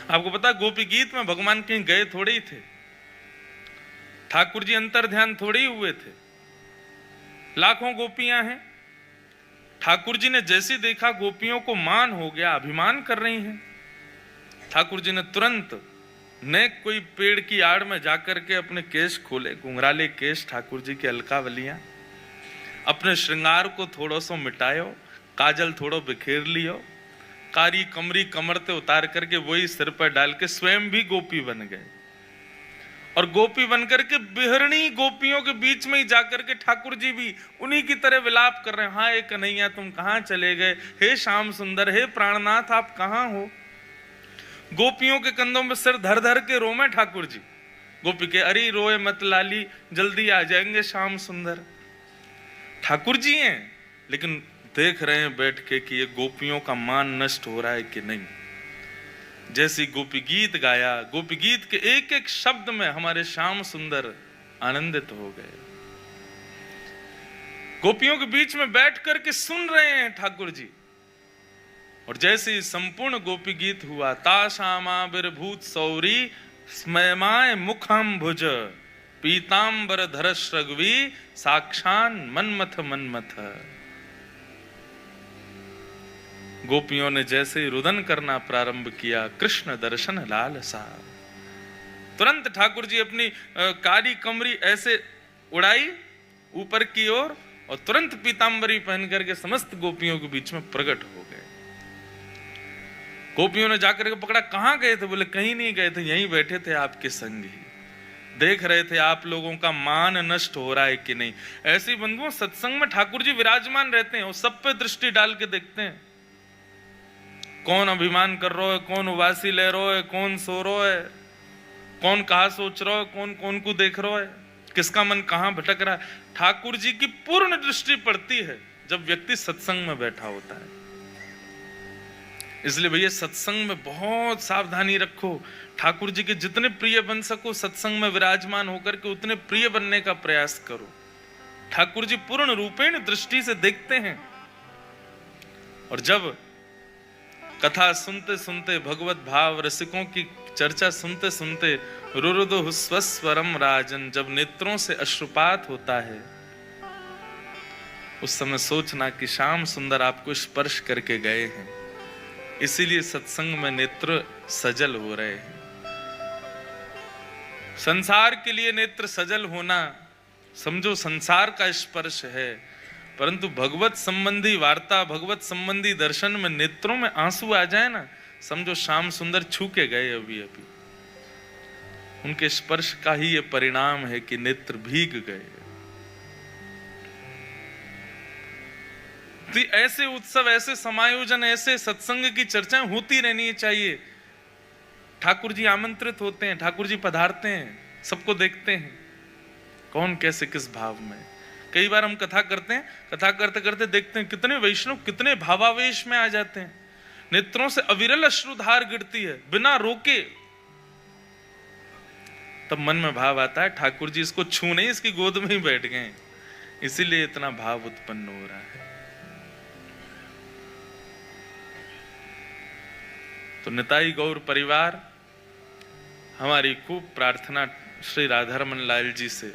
आपको पता गोपी गीत में भगवान कहीं गए थोड़े ही थे, ठाकुर जी अंतर ध्यान थोड़े ही हुए थे। लाखों गोपियां हैं, ठाकुर जी ने जैसे देखा गोपियों को मान हो गया, अभिमान कर रही हैं, ठाकुर जी ने तुरंत न कोई पेड़ की आड़ में जाकर के अपने केश खोले, घुंघराले केश ठाकुर जी के, अलकावलियां, अपने श्रृंगार को थोड़ा सा मिटायो, काजल थोड़ो बिखेर लियो, कारी कमरी कमर ते उतार करके वही सिर पर डाल के स्वयं भी गोपी बन गए। और गोपी बनकर के बिहरणी गोपियों के बीच में ही जाकर के ठाकुर जी भी उन्हीं की तरह विलाप कर रहे हैं, हाँ एक कन्हैया तुम कहां चले गए, हे श्याम सुंदर, हे प्राणनाथ आप कहां हो। गोपियों के कंधों में सिर धर धर के रोमे ठाकुर जी। गोपी के अरे रोए मत लाली, जल्दी आ जाएंगे श्याम सुंदर। ठाकुर जी हैं लेकिन देख रहे हैं बैठ के कि ये गोपियों का मान नष्ट हो रहा है कि नहीं। जैसी गोपी गीत गाया, गोपी गीत के एक एक शब्द में हमारे श्याम सुंदर आनंदित हो गए। गोपियों के बीच में बैठ करके सुन रहे हैं ठाकुर जी। और जैसे ही संपूर्ण गोपी गीत हुआ, ता श्यामा विरभूत सौरी स्मयमाय मुखम भुज पीतांबर धर श्रगवी साक्षान मनमथ मनमथ। गोपियों ने जैसे ही रुदन करना प्रारंभ किया, कृष्ण दर्शन लालसा, तुरंत ठाकुर जी अपनी कारी कमरी ऐसे उड़ाई ऊपर की ओर और तुरंत पीतांबरी पहन करके समस्त गोपियों के बीच में प्रकट हो गए। गोपियों ने जाकर के पकड़ा, कहां गए थे? बोले कहीं नहीं गए थे, यहीं बैठे थे आपके संग ही, देख रहे थे आप लोगों का मान नष्ट हो रहा है कि नहीं। ऐसे बंधुओं सत्संग में ठाकुर जी विराजमान रहते हैं और सब पे दृष्टि डाल के देखते हैं, कौन अभिमान कर रहा है, कौन उबासी ले रहा है, कौन सो रहा है, कौन कहा सोच रहा है, कौन कौन को देख रहा है, किसका मन कहां भटक रहा है। ठाकुर जी की पूर्ण दृष्टि पड़ती है जब व्यक्ति सत्संग में बैठा होता है। इसलिए भैया सत्संग में बहुत सावधानी रखो, ठाकुर जी के जितने प्रिय बन सको सत्संग में विराजमान होकर के उतने प्रिय बनने का प्रयास करो। ठाकुर जी पूर्ण रूपेण दृष्टि से देखते हैं। और जब कथा सुनते सुनते, भगवत भाव रसिकों की चर्चा सुनते सुनते रुरुदु स्वस्वरम राजन, जब नेत्रों से अश्रुपात होता है उस समय सोचना कि श्याम सुंदर आपको स्पर्श करके गए हैं, इसीलिए सत्संग में नेत्र सजल हो रहे हैं। संसार के लिए नेत्र सजल होना समझो संसार का स्पर्श है, परंतु भगवत संबंधी वार्ता, भगवत संबंधी दर्शन में नेत्रों में आंसू आ जाए ना, समझो श्याम सुंदर छू के गए अभी अभी। उनके स्पर्श का ही ये परिणाम है कि नेत्र भीग गए। तो ऐसे उत्सव, ऐसे समायोजन, ऐसे सत्संग की चर्चाएं होती रहनी चाहिए। ठाकुर जी आमंत्रित होते हैं, ठाकुर जी पधारते हैं, सबको देखते हैं कौन कैसे किस भाव में। कई बार हम कथा करते हैं, कथा करते करते देखते हैं कितने वैष्णव कितने भावावेश में आ जाते हैं, नेत्रों से अविरल अश्रुधार गिरती है बिना रोके। तब मन में भाव आता है ठाकुर जी इसको छू नहीं, इसकी गोद में ही बैठ गए, इसीलिए इतना भाव उत्पन्न हो रहा है। तो निताई गौर परिवार, हमारी खूब प्रार्थना श्री राधारमन लाल जी से,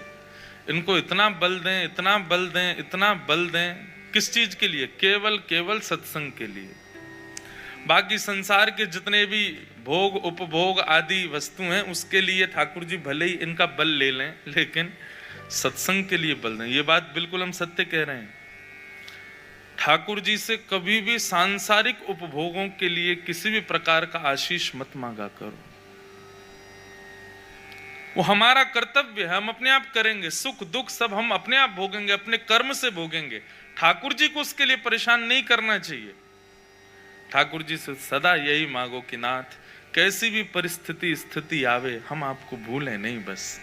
इनको इतना बल दें, इतना बल दें, इतना बल दें। किस चीज के लिए? केवल केवल सत्संग के लिए। बाकी संसार के जितने भी भोग उपभोग आदि वस्तु हैं उसके लिए ठाकुर जी भले ही इनका बल ले लें, लेकिन सत्संग के लिए बल दें। ये बात बिल्कुल हम सत्य कह रहे हैं। ठाकुर जी से कभी भी सांसारिक उपभोगों के लिए किसी भी प्रकार का आशीष मत मांगा करो। वो हमारा कर्तव्य है, हम अपने आप करेंगे, सुख दुख सब हम अपने आप भोगेंगे, अपने कर्म से भोगेंगे। ठाकुर जी को उसके लिए परेशान नहीं करना चाहिए। ठाकुर जी से सदा यही मांगो कि नाथ कैसी भी परिस्थिति स्थिति आवे हम आपको भूलें नहीं, बस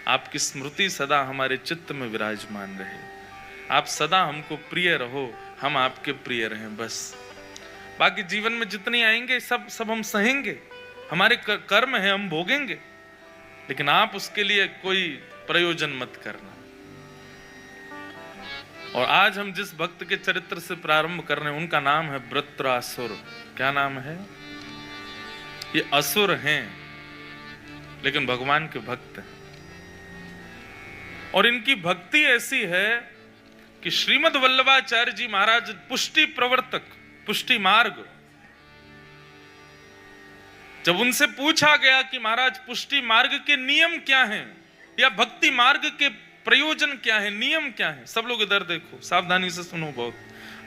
आपकी स्मृति सदा हमारे चित्त में विराजमान रहे, आप सदा हमको प्रिय रहो, हम आपके प्रिय रहें बस। बाकी जीवन में जितनी आएंगे सब हम सहेंगे, हमारे कर्म है, हम भोगेंगे, लेकिन आप उसके लिए कोई प्रयोजन मत करना। और आज हम जिस भक्त के चरित्र से प्रारंभ कर रहे हैं उनका नाम है वृत्रासुर। क्या नाम है? ये असुर हैं लेकिन भगवान के भक्त हैं, और इनकी भक्ति ऐसी है कि श्रीमद् वल्लभाचार्य जी महाराज पुष्टि प्रवर्तक, पुष्टि मार्ग, जब उनसे पूछा गया कि महाराज पुष्टि मार्ग के नियम क्या हैं या भक्ति मार्ग के प्रयोजन क्या है, नियम क्या है, सब लोग इधर देखो, सावधानी से सुनो, बहुत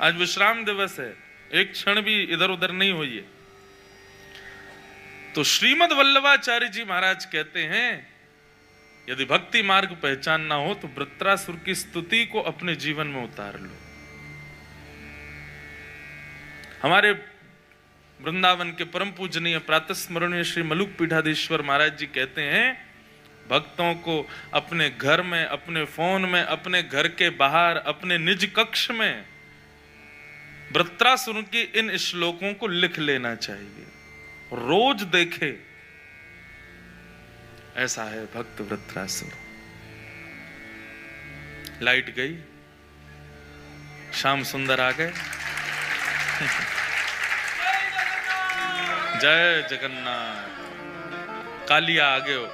आज विश्राम दिवस है, एक क्षण भी इधर उधर नहीं होइए। तो श्रीमद् वल्लभाचार्य जी महाराज कहते हैं यदि भक्ति मार्ग पहचानना हो तो वृत्रासुर की स्तुति को अपने जीवन में उतार लो। हमारे वृंदावन के परम पूजनीय प्रातस्मरणीय श्री मलुक पीठाधीश्वर महाराज जी कहते हैं भक्तों को अपने घर में, अपने फोन में, अपने घर के बाहर, अपने निज कक्ष में वृत्रासुर की इन श्लोकों को लिख लेना चाहिए, रोज देखे। ऐसा है भक्त वृत्रासुर। लाइट गई, श्याम सुंदर आ गए। जय जगन्नाथ। कालिया आ गए हो,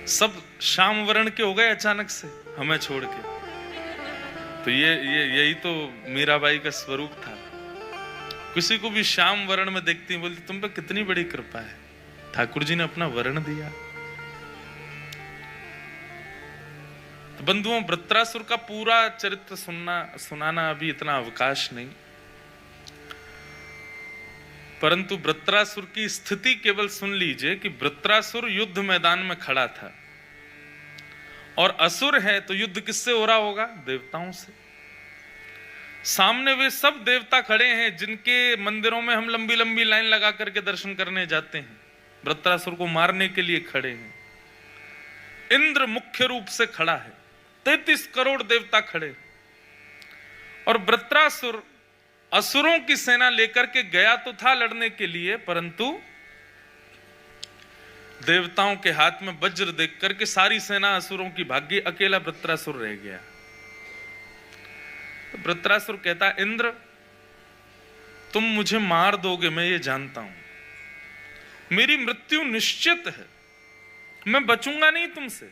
सब श्याम वर्ण के हो गए अचानक से हमें छोड़ के। तो यही तो मीराबाई का स्वरूप था। किसी को भी श्याम वर्ण में देखती है, बोलती तुम पे कितनी बड़ी कृपा है, ठाकुर जी ने अपना वर्ण दिया। तो बंधुओं, वृत्रासुर का पूरा चरित्र सुनाना अभी इतना अवकाश नहीं, परंतु वृत्रासुर की स्थिति केवल सुन लीजिए कि वृत्रासुर युद्ध मैदान में खड़ा था, और असुर है तो युद्ध किससे हो रहा होगा? देवताओं से। सामने वे सब देवता खड़े हैं जिनके मंदिरों में हम लंबी लंबी लाइन लगा करके दर्शन करने जाते हैं, वृत्रासुर को मारने के लिए खड़े हैं। इंद्र मुख्य रूप से खड़ा है, 33 करोड़ देवता खड़े, और वृत्रासुर असुरों की सेना लेकर के गया तो था लड़ने के लिए, परंतु देवताओं के हाथ में वज्र देख करके सारी सेना असुरों की भाग गई, अकेला वृत्रासुर रह गया। तो वृत्रासुर कहता, इंद्र तुम मुझे मार दोगे, मैं ये जानता हूं, मेरी मृत्यु निश्चित है, मैं बचूंगा नहीं तुमसे,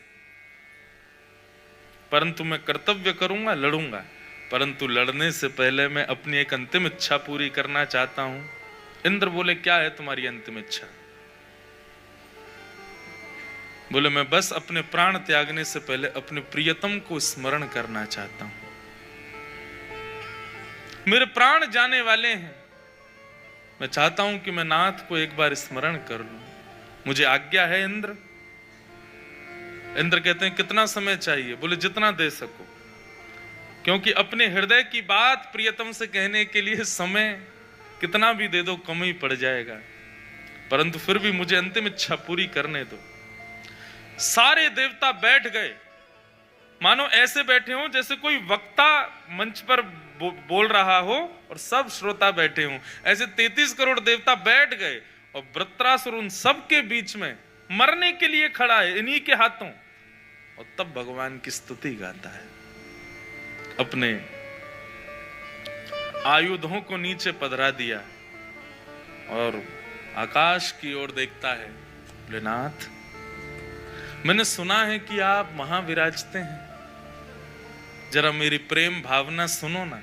परंतु मैं कर्तव्य करूंगा, लड़ूंगा, परंतु लड़ने से पहले मैं अपनी एक अंतिम इच्छा पूरी करना चाहता हूं। इंद्र बोले, क्या है तुम्हारी अंतिम इच्छा? बोले, मैं बस अपने प्राण त्यागने से पहले अपने प्रियतम को स्मरण करना चाहता हूं, मेरे प्राण जाने वाले हैं, मैं चाहता हूं कि मैं नाथ को एक बार स्मरण कर लूं, मुझे आज्ञा है इंद्र। इंद्र कहते हैं, कितना समय चाहिए? बोले, जितना दे सको, क्योंकि अपने हृदय की बात प्रियतम से कहने के लिए समय कितना भी दे दो कम ही पड़ जाएगा, परंतु फिर भी मुझे अंतिम इच्छा पूरी करने दो। सारे देवता बैठ गए, मानो ऐसे बैठे हो जैसे कोई वक्ता मंच पर बोल रहा हो और सब श्रोता बैठे हो, ऐसे 33 करोड़ देवता बैठ गए, और वृत्रासुर उन सब के बीच में मरने के लिए खड़ा है इन्हीं के हाथों। और तब भगवान की स्तुति गाता है, अपने आयुधों को नीचे पधरा दिया और आकाश की ओर देखता है। भोलेनाथ, मैंने सुना है कि आप वहां विराजते हैं, जरा मेरी प्रेम भावना सुनो ना।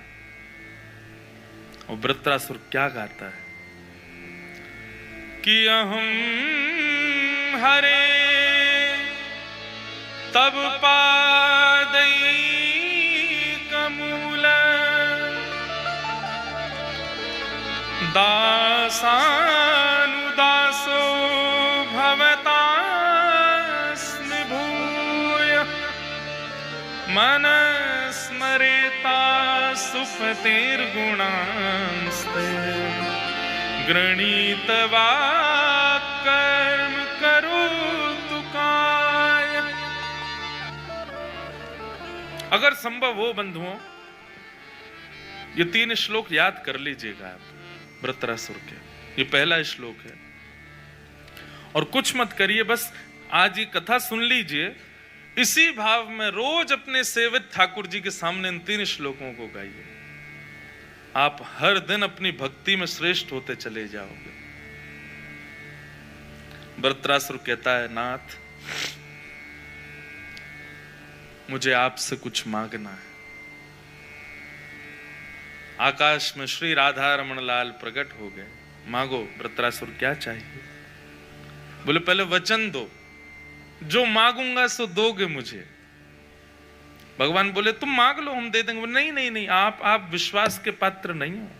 और वृत्रासुर क्या गाता है कि अहम हरे तब पादई कमूल दासानुदासो भवतास्मि भूय मन स्मरेता सुपतेर्गुणांस्ते गृणीतवा कर्म करोतु काय। अगर संभव हो बंधुओं, ये 3 श्लोक याद कर लीजिएगा आप वृत्रासुर के। ये पहला श्लोक है, और कुछ मत करिए, बस आज ये कथा सुन लीजिए, इसी भाव में रोज अपने सेवित ठाकुर जी के सामने इन 3 श्लोकों को गाइए। आप हर दिन अपनी भक्ति में श्रेष्ठ होते चले जाओगे। वृत्रासुर कहता है, नाथ मुझे आपसे कुछ मांगना है। आकाश में श्री राधा रमन लाल प्रकट हो गए। मांगो। वृत्रासुर, क्या चाहिए? बोले, पहले वचन दो, जो मांगूंगा सो दोगे मुझे। भगवान बोले, तुम मांग लो, हम दे देंगे। बोले, नहीं नहीं नहीं, आप विश्वास के पात्र नहीं हो,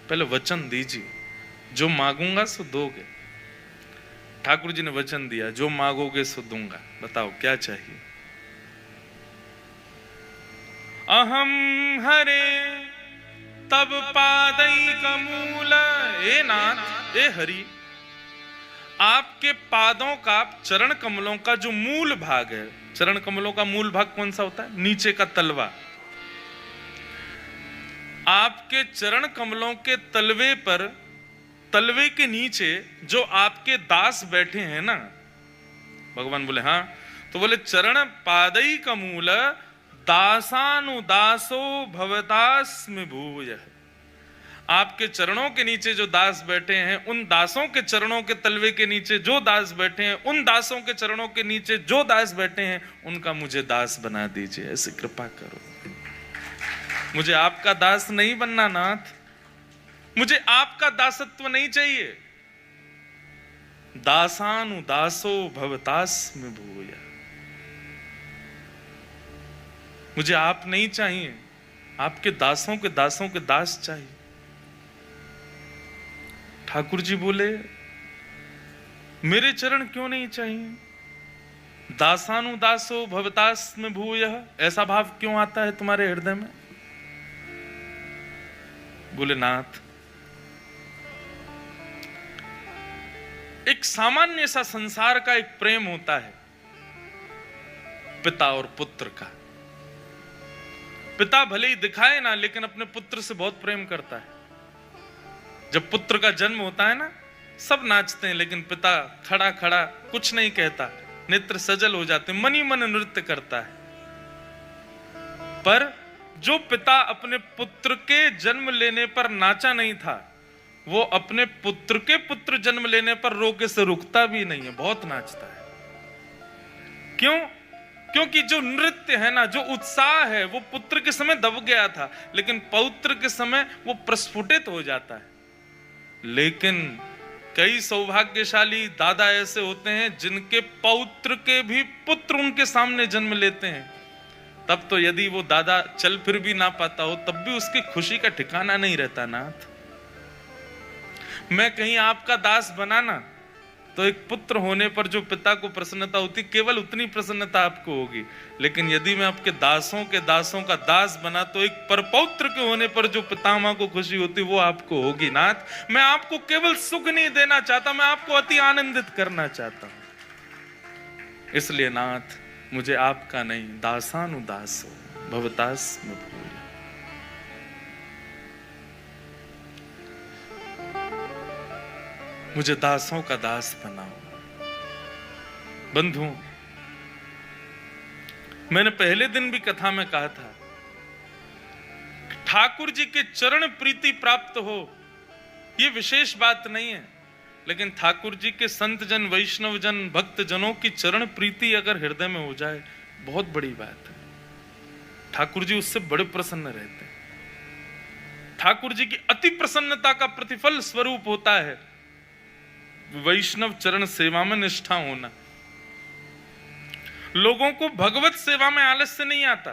पहले वचन दीजिए, जो मांगूंगा सो दोगे। ठाकुर जी ने वचन दिया, जो मांगोगे सो दूंगा। बताओ क्या चाहिए? अहम हरे तब पादई कमूल। ए नाथ, ए हरि, आपके पादों का, चरण कमलों का जो मूल भाग है, चरण कमलों का मूल भाग कौन सा होता है? नीचे का तलवा। आपके चरण कमलों के तलवे पर, तलवे के नीचे जो आपके दास बैठे हैं ना, भगवान बोले हाँ, तो बोले चरण पादई कमूल दासानुदासो भवदास्मि भूयः। आपके चरणों के नीचे जो दास बैठे हैं, उन दासों के चरणों के तलवे के नीचे जो दास बैठे हैं, उन दासों के चरणों के नीचे जो दास बैठे हैं, उनका मुझे दास बना दीजिए, ऐसी कृपा करो। मुझे आपका दास नहीं बनना नाथ, मुझे आपका दासत्व नहीं चाहिए। दासानुदासो भवतास्मि भूयः। मुझे आप नहीं चाहिए, आपके दासों के दास चाहिए। ठाकुर जी बोले, मेरे चरण क्यों नहीं चाहिए? दासानुदासो भवतास्मि भूयः, ऐसा भाव क्यों आता है तुम्हारे हृदय में? बोले, नाथ एक सामान्य सा संसार का एक प्रेम होता है, पिता और पुत्र का। पिता भले ही दिखाए ना, लेकिन अपने पुत्र से बहुत प्रेम करता है। जब पुत्र का जन्म होता है ना, सब नाचते हैं, लेकिन पिता खड़ा खड़ा कुछ नहीं कहता, नेत्र सजल हो जाते, मन ही मन नृत्य करता है। पर जो पिता अपने पुत्र के जन्म लेने पर नाचा नहीं था, वो अपने पुत्र के पुत्र जन्म लेने पर रोके से रुकता भी नहीं है, बहुत नाचता है। क्यों? क्योंकि जो नृत्य है ना, जो उत्साह है, वो पुत्र के समय दब गया था, लेकिन पौत्र के समय वो प्रस्फुटित हो जाता है। लेकिन कई सौभाग्यशाली दादा ऐसे होते हैं जिनके पौत्र के भी पुत्र उनके सामने जन्म लेते हैं। तब तो यदि वो दादा चल फिर भी ना पाता हो, तब भी उसकी खुशी का ठिकाना नहीं रहता। नाथ, मैं कहीं आपका दास बनाना, तो एक पुत्र होने पर जो पिता को प्रसन्नता होती, केवल उतनी प्रसन्नता आपको होगी। लेकिन यदि मैं आपके दासों के दासों का दास बना, तो एक परपौत्र के होने पर जो पितामह को खुशी होती, वो आपको होगी। नाथ, मैं आपको केवल सुख नहीं देना चाहता, मैं आपको अति आनंदित करना चाहता हूं। इसलिए नाथ, मुझे आपका नहीं, दासानुदासो भवतास्मि भूयः। मुझे दासों का दास बनाओ। बंधु, मैंने पहले दिन भी कथा में कहा था, ठाकुर जी के चरण प्रीति प्राप्त हो, यह विशेष बात नहीं है, लेकिन ठाकुर जी के संत जन, वैष्णव जन, भक्त जनों की चरण प्रीति अगर हृदय में हो जाए, बहुत बड़ी बात है। ठाकुर जी उससे बड़े प्रसन्न रहते हैं। ठाकुर जी की अति प्रसन्नता का प्रतिफल स्वरूप होता है वैष्णव चरण सेवा में निष्ठा होना। लोगों को भगवत सेवा में आलस्य नहीं आता।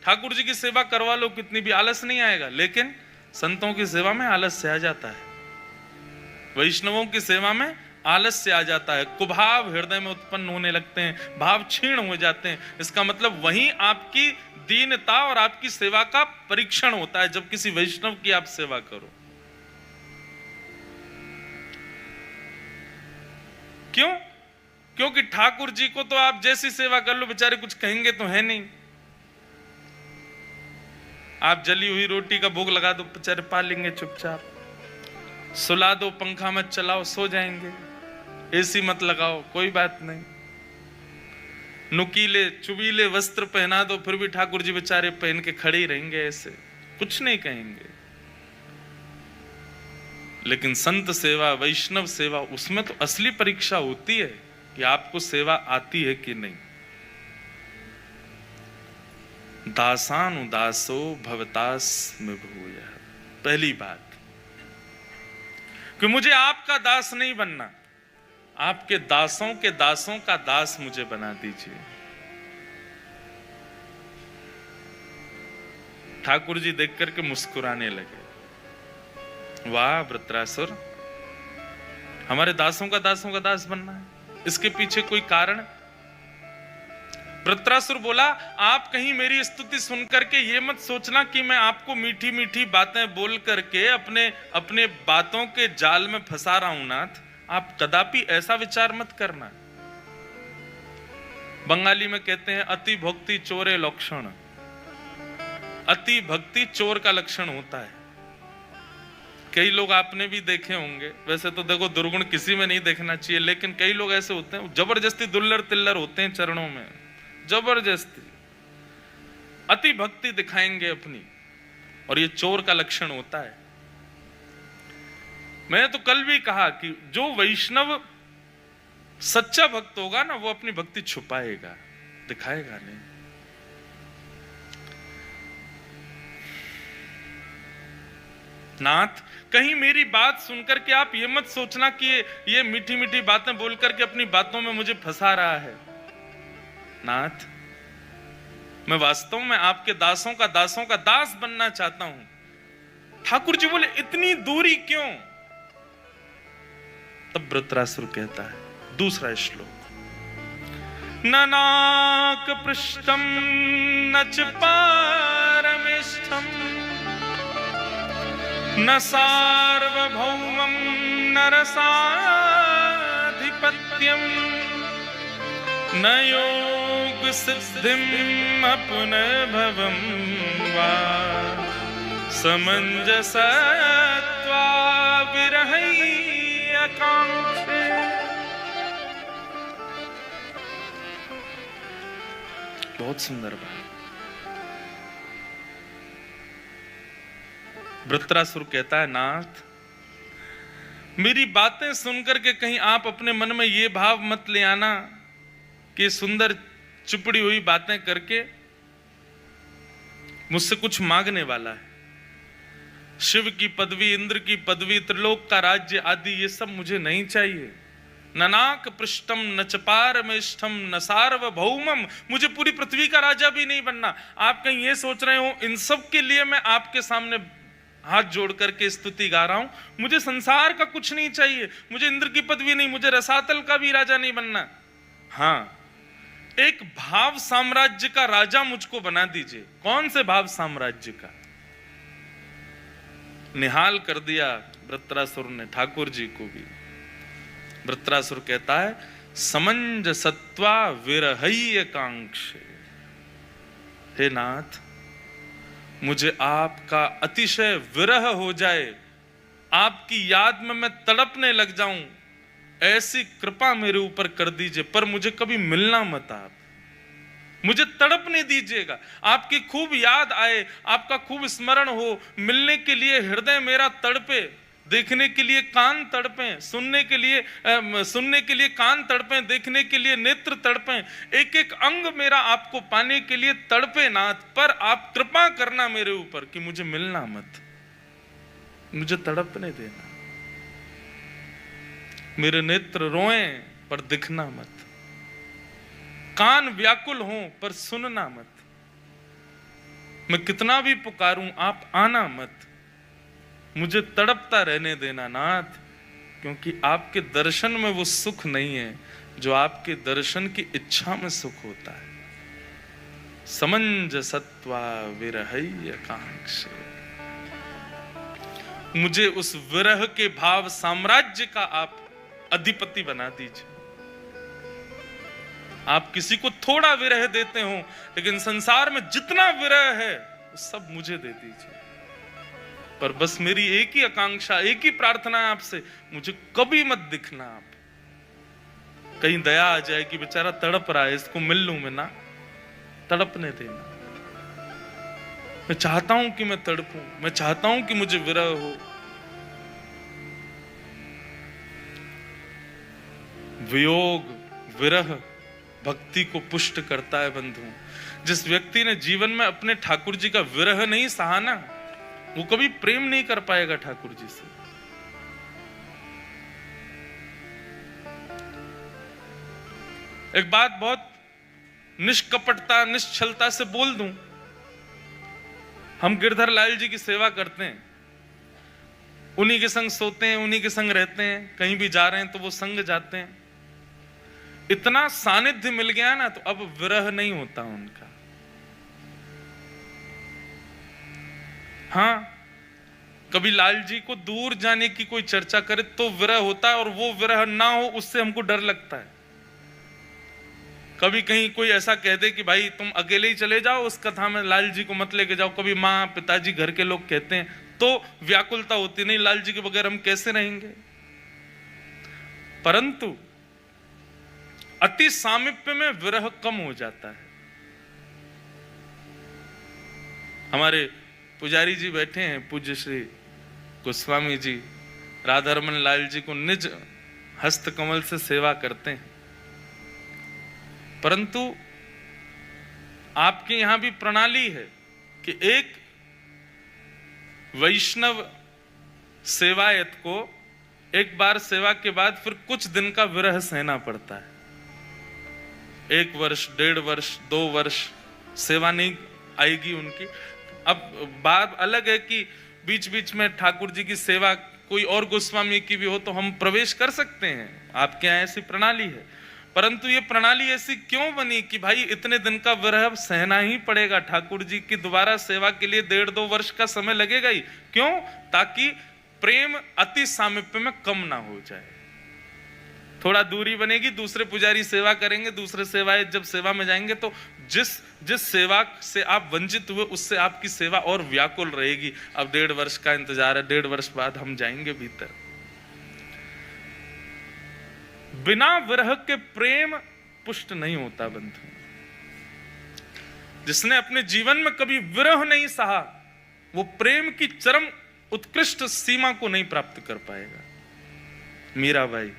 ठाकुर जी की सेवा करवा लो कितनी भी, आलस्य नहीं आएगा, लेकिन संतों की सेवा में आलस्य आ जाता है, वैष्णवों की सेवा में आलस्य आ जाता है, कुभाव हृदय में उत्पन्न होने लगते हैं, भाव क्षीण हो जाते हैं। इसका मतलब वहीं आपकी दीनता और आपकी सेवा का परीक्षण होता है, जब किसी वैष्णव की आप सेवा करो। क्यों? क्योंकि ठाकुर जी को तो आप जैसी सेवा कर लो, बेचारे कुछ कहेंगे तो है नहीं। आप जली हुई रोटी का भोग लगा दो, बेचारे पा लेंगे चुपचाप। सुला दो, पंखा मत चलाओ, सो जाएंगे। एसी मत लगाओ, कोई बात नहीं। नुकीले चुबीले वस्त्र पहना दो, फिर भी ठाकुर जी बेचारे पहन के खड़े ही रहेंगे, ऐसे कुछ नहीं कहेंगे। लेकिन संत सेवा, वैष्णव सेवा, उसमें तो असली परीक्षा होती है कि आपको सेवा आती है कि नहीं। दासानुदासो भवतास्मि भूयः, पहली बात कि मुझे आपका दास नहीं बनना, आपके दासों के दासों का दास मुझे बना दीजिए। ठाकुर जी देख करके मुस्कुराने लगे, वाह वृत्रासुर, हमारे दासों का दास बनना है, इसके पीछे कोई कारण? वृत्रासुर बोला, आप कहीं मेरी स्तुति सुन करके ये मत सोचना कि मैं आपको मीठी मीठी बातें बोल करके अपने बातों के जाल में फंसा रहा हूं नाथ, आप कदापि ऐसा विचार मत करना। बंगाली में कहते हैं अति भक्ति चोरे लक्षण, अति भक्ति चोर का लक्षण होता है। कई लोग आपने भी देखे होंगे, वैसे तो देखो दुर्गुण किसी में नहीं देखना चाहिए, लेकिन कई लोग ऐसे होते हैं जबरदस्ती दुल्लर तिल्लर होते हैं चरणों में, जबरदस्ती अति भक्ति दिखाएंगे अपनी, और ये चोर का लक्षण होता है। मैंने तो कल भी कहा कि जो वैष्णव सच्चा भक्त होगा ना, वो अपनी भक्ति छुपाएगा, दिखाएगा नहीं। नाथ, कहीं मेरी बात सुनकर के आप ये मत सोचना कि ये मीठी मीठी बातें बोल करके अपनी बातों में मुझे फंसा रहा है। नाथ, मैं वास्तव में आपके दासों का दास बनना चाहता हूं। ठाकुर जी बोले, इतनी दूरी क्यों? तब वृत्रासुर कहता है, दूसरा श्लोक, न नाक पृष्ठम न च पारमेष्ठम न सार्वभौमं न रसाधिपत्यम न योग सिद्धिम अपनभवम वा समंजसत्वा विरहै आकांक्षे। बहुत सुंदर बात। वृत्रासुर कहता है, नाथ, मेरी बातें सुनकर के कहीं आप अपने मन में ये भाव मत ले आना कि सुंदर चुपड़ी हुई बातें करके मुझसे कुछ मांगने वाला है। शिव की पदवी, इंद्र की पदवी, त्रिलोक का राज्य आदि ये सब मुझे नहीं चाहिए। न नाक पृष्ठम न च पारमेष्ठम न सार्वभौमम, मुझे पूरी पृथ्वी का राजा भी नहीं बनना। आप कहीं ये सोच रहे हो इन सब के लिए मैं आपके सामने हाथ जोड़ करके स्तुति गा रहा हूं? मुझे संसार का कुछ नहीं चाहिए, मुझे इंद्र की पदवी नहीं, मुझे रसातल का भी राजा नहीं बनना। हाँ, एक भाव साम्राज्य का राजा मुझको बना दीजिए। कौन से भाव साम्राज्य का? निहाल कर दिया वृत्रासुर ने ठाकुर जी को भी। वृत्रासुर कहता है, समंजसत्वा विरहै कांक्षे। हे नाथ, मुझे आपका अतिशय विरह हो जाए, आपकी याद में मैं तड़पने लग जाऊं, ऐसी कृपा मेरे ऊपर कर दीजिए, पर मुझे कभी मिलना मत, आप मुझे तड़पने दीजिएगा। आपकी खूब याद आए, आपका खूब स्मरण हो, मिलने के लिए हृदय मेरा तड़पे, देखने के लिए कान तड़पें, सुनने के लिए कान तड़पें, देखने के लिए नेत्र तड़पें, एक एक अंग मेरा आपको पाने के लिए तड़पे नाथ, पर आप कृपा करना मेरे ऊपर कि मुझे मिलना मत, मुझे तड़पने देना। मेरे नेत्र रोएं पर दिखना मत, कान व्याकुल हों पर सुनना मत, मैं कितना भी पुकारूं आप आना मत, मुझे तड़पता रहने देना नाथ, क्योंकि आपके दर्शन में वो सुख नहीं है जो आपके दर्शन की इच्छा में सुख होता है। समंजसत्वा विरहै कांक्षे, मुझे उस विरह के भाव साम्राज्य का आप अधिपति बना दीजिए। आप किसी को थोड़ा विरह देते हो, लेकिन संसार में जितना विरह है वो सब मुझे दे दीजिए। पर बस मेरी एक ही आकांक्षा, एक ही प्रार्थना है आपसे, मुझे कभी मत दिखना आप। कहीं दया आ जाए कि बेचारा तड़प रहा है, इसको मिल लूं मैं, ना तड़पने देना। मैं चाहता हूं कि मैं तड़पूं, मैं चाहता हूं कि मुझे विरह हो, वियोग विरह भक्ति को पुष्ट करता है बंधु। जिस व्यक्ति ने जीवन में अपने ठाकुर जी का विरह नहीं सहा ना, वो कभी प्रेम नहीं कर पाएगा ठाकुर जी से। एक बात बहुत निष्कपटता निश्चलता से बोल दूं, हम गिरधर लाल जी की सेवा करते हैं, उन्हीं के संग सोते हैं, उन्हीं के संग रहते हैं, कहीं भी जा रहे हैं तो वो संग जाते हैं। इतना सानिध्य मिल गया ना, तो अब विरह नहीं होता उनका। हाँ, कभी लाल जी को दूर जाने की कोई चर्चा करे तो विरह होता है, और वो विरह ना हो उससे हमको डर लगता है। कभी कहीं कोई ऐसा कह दे कि भाई तुम अकेले ही चले जाओ, उस कथा में लाल जी को मत लेके जाओ, कभी माँ पिताजी घर के लोग कहते हैं तो व्याकुलता होती, नहीं लाल जी के बगैर हम कैसे रहेंगे। परंतु अति सामीप्य में विरह कम हो जाता है। हमारे पुजारी जी बैठे हैं, पूज्य श्री गोस्वामी जी राधारमन लाल जी को निज हस्त कमल से सेवा करते हैं। परंतु आपके यहां भी प्रणाली है कि एक वैष्णव सेवायत को एक बार सेवा के बाद फिर कुछ दिन का विरह सहना पड़ता है। 1 वर्ष 1.5 वर्ष 2 वर्ष सेवा नहीं आएगी उनकी। अब बात अलग है कि बीच बीच में ठाकुर जी की सेवा कोई और गोस्वामी की भी हो तो हम प्रवेश कर सकते हैं, आपके यहाँ ऐसी प्रणाली है। परंतु ये प्रणाली ऐसी क्यों बनी कि भाई इतने दिन का विरह सहना ही पड़ेगा, ठाकुर जी की दोबारा सेवा के लिए 1.5-2 वर्ष का समय लगेगा ही। क्यों? ताकि प्रेम अति सामीप्य में कम ना हो जाए। थोड़ा दूरी बनेगी, दूसरे पुजारी सेवा करेंगे, दूसरे सेवाएं जब सेवा में जाएंगे तो जिस सेवा से आप वंचित हुए उससे आपकी सेवा और व्याकुल रहेगी। अब 1.5 वर्ष का इंतजार है, 1.5 वर्ष बाद हम जाएंगे भीतर। बिना विरह के प्रेम पुष्ट नहीं होता बंधु। जिसने अपने जीवन में कभी विरह नहीं सहा, वो प्रेम की चरम उत्कृष्ट सीमा को नहीं प्राप्त कर पाएगा। मीराबाई,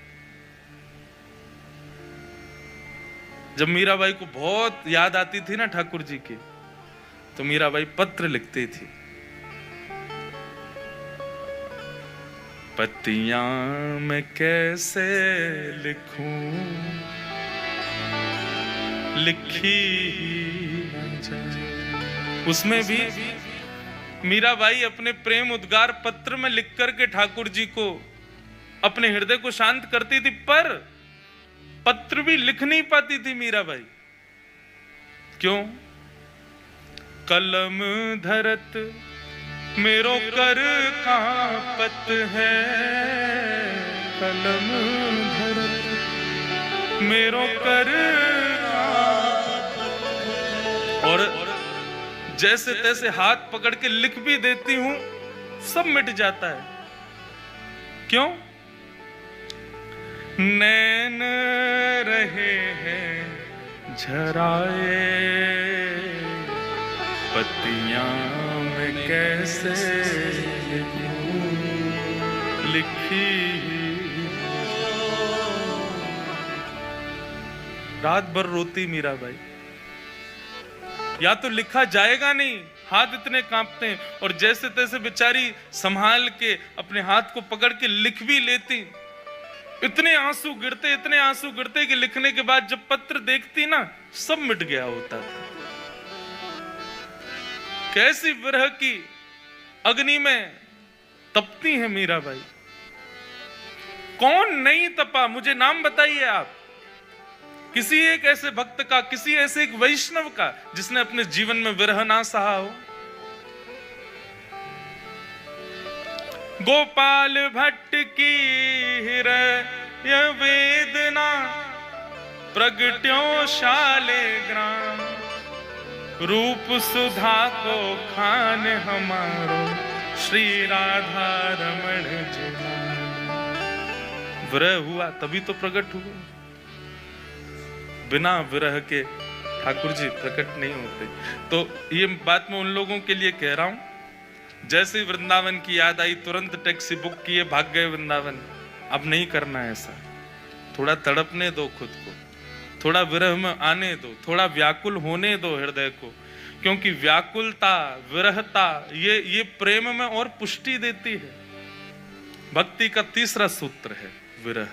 जब मीराबाई को बहुत याद आती थी ना ठाकुर जी की, तो मीराबाई पत्र लिखती थी। पत्तियां मैं कैसे लिखूं, लिखी न जाए। उसमें भी मीराबाई अपने प्रेम उद्गार पत्र में लिख करके ठाकुर जी को अपने हृदय को शांत करती थी, पर पत्र भी लिख नहीं पाती थी मीराबाई। क्यों? कलम धरत मेरो कर कांपत है, कलम धरत मेरो कर। और जैसे तैसे हाथ पकड़ के लिख भी देती हूं, सब मिट जाता है। क्यों? नैन रहे हैं झराए, पत्तियां में कैसे लिखी। रात भर रोती मीराबाई, या तो लिखा जाएगा नहीं, हाथ इतने कांपते हैं, और जैसे तैसे बेचारी संभाल के अपने हाथ को पकड़ के लिख भी लेती। इतने आंसू गिरते कि लिखने के बाद जब पत्र देखती ना, सब मिट गया होता था। कैसी विरह की अग्नि में तपती है मीराबाई। कौन नहीं तपा? मुझे नाम बताइए आप, किसी एक ऐसे भक्त का, किसी ऐसे एक वैष्णव का जिसने अपने जीवन में विरह ना सहा हो। गोपाल भट्ट की हृदय वेदना प्रगट्यो शाले ग्राम, रूप सुधा को खान हमारो श्री राधा रमण जी। विरह हुआ तभी तो प्रकट हुआ, बिना विरह के ठाकुर जी प्रकट नहीं होते। तो ये बात मैं उन लोगों के लिए कह रहा हूं, जैसे वृंदावन की याद आई तुरंत टैक्सी बुक किए भाग गए वृंदावन। अब नहीं करना है ऐसा। थोड़ा तड़पने दो खुद को, थोड़ा विरह में आने दो, थोड़ा व्याकुल होने दो हृदय को, क्योंकि व्याकुलता, विरहता ये प्रेम में और पुष्टि देती है। भक्ति का तीसरा सूत्र है विरह।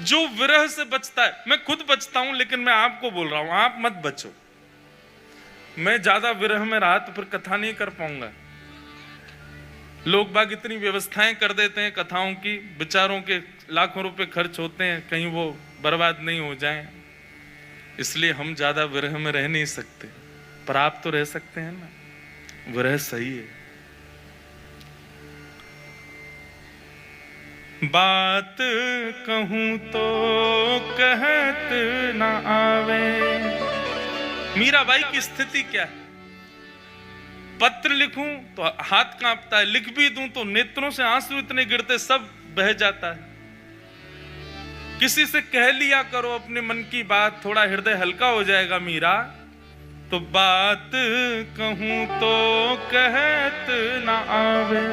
जो विरह से बचता है, मैं खुद बचता हूं, लेकिन मैं आपको बोल रहा हूं आप मत बचो। मैं ज्यादा विरह में रहा तो फिर कथा नहीं कर पाऊंगा। लोग बाग इतनी व्यवस्थाएं कर देते हैं कथाओं की, बेचारों के लाखों रुपए खर्च होते हैं, कहीं वो बर्बाद नहीं हो जाएं, इसलिए हम ज्यादा विरह में रह नहीं सकते। पर आप तो रह सकते हैं ना, विरह सही है। बात कहूं तो कहत ना आवे। मीराबाई की स्थिति क्या है? पत्र लिखूं तो हाथ कांपता है, लिख भी दूं तो नेत्रों से आंसू इतने गिरते सब बह जाता है। किसी से कह लिया करो अपने मन की बात, थोड़ा हृदय हल्का हो जाएगा मीरा। तो बात कहूं तो कहत ना आवे,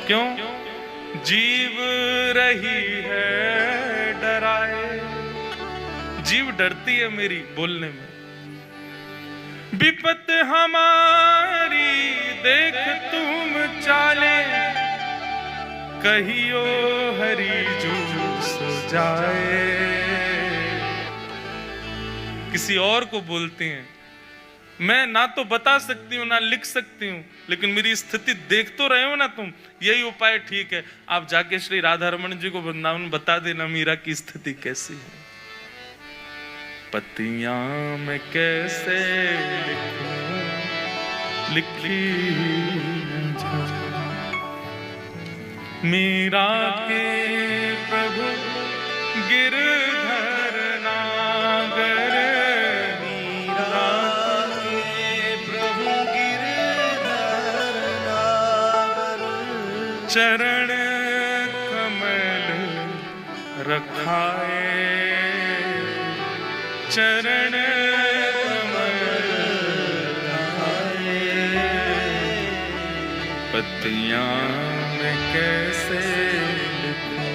क्यों? जीव रही है डराए। जीव डरती है मेरी बोलने में। विपत हमारी देख तुम चाले, कहियो हरि जू सो जाए। किसी और को बोलते हैं, मैं ना तो बता सकती हूँ ना लिख सकती हूँ, लेकिन मेरी स्थिति देख तो रहे हो ना तुम, यही उपाय ठीक है। आप जाके श्री राधा रमन जी को वृंदावन बता देना मीरा की स्थिति कैसी है। पतियां मैं कैसे लिखूं, लिखी न जाए। मीरा के प्रभु गिरधर नागर, मीरा के प्रभु गिरधर नागर, चरण कमल रखाए, चरण कमल रखाए। पतियां मैं कैसे लिखूं,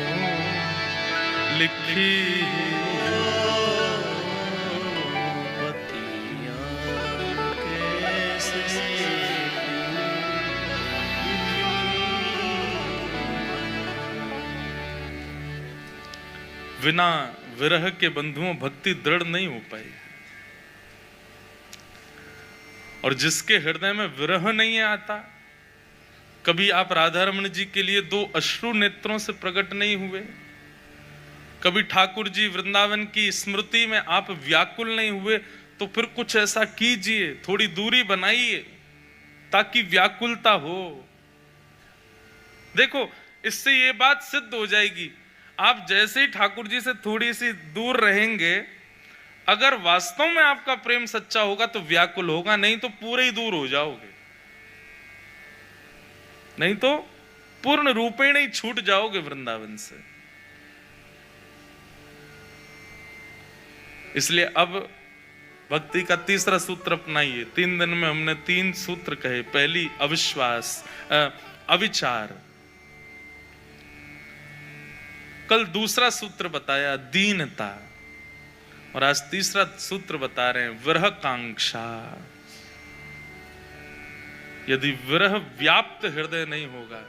लिखी पतियां कैसे बिना विरह के बंधुओं भक्ति दृढ़ नहीं हो पाई। और जिसके हृदय में विरह नहीं आता, कभी आप राधा रमन जी के लिए दो अश्रु नेत्रों से प्रकट नहीं हुए, कभी ठाकुर जी वृंदावन की स्मृति में आप व्याकुल नहीं हुए, तो फिर कुछ ऐसा कीजिए, थोड़ी दूरी बनाइए ताकि व्याकुलता हो। देखो, इससे ये बात सिद्ध हो जाएगी, आप जैसे ही ठाकुर जी से थोड़ी सी दूर रहेंगे, अगर वास्तव में आपका प्रेम सच्चा होगा तो व्याकुल होगा, नहीं तो पूरे ही दूर हो जाओगे, नहीं तो पूर्ण रूपेण ही छूट जाओगे वृंदावन से। इसलिए अब भक्ति का तीसरा सूत्र अपनाइए। 3 दिन में हमने 3 सूत्र कहे। पहली अविश्वास, अविचार। कल दूसरा सूत्र बताया दीनता, और आज तीसरा सूत्र बता रहे हैं विरह कांक्षा। यदि विरह व्याप्त हृदय नहीं होगा,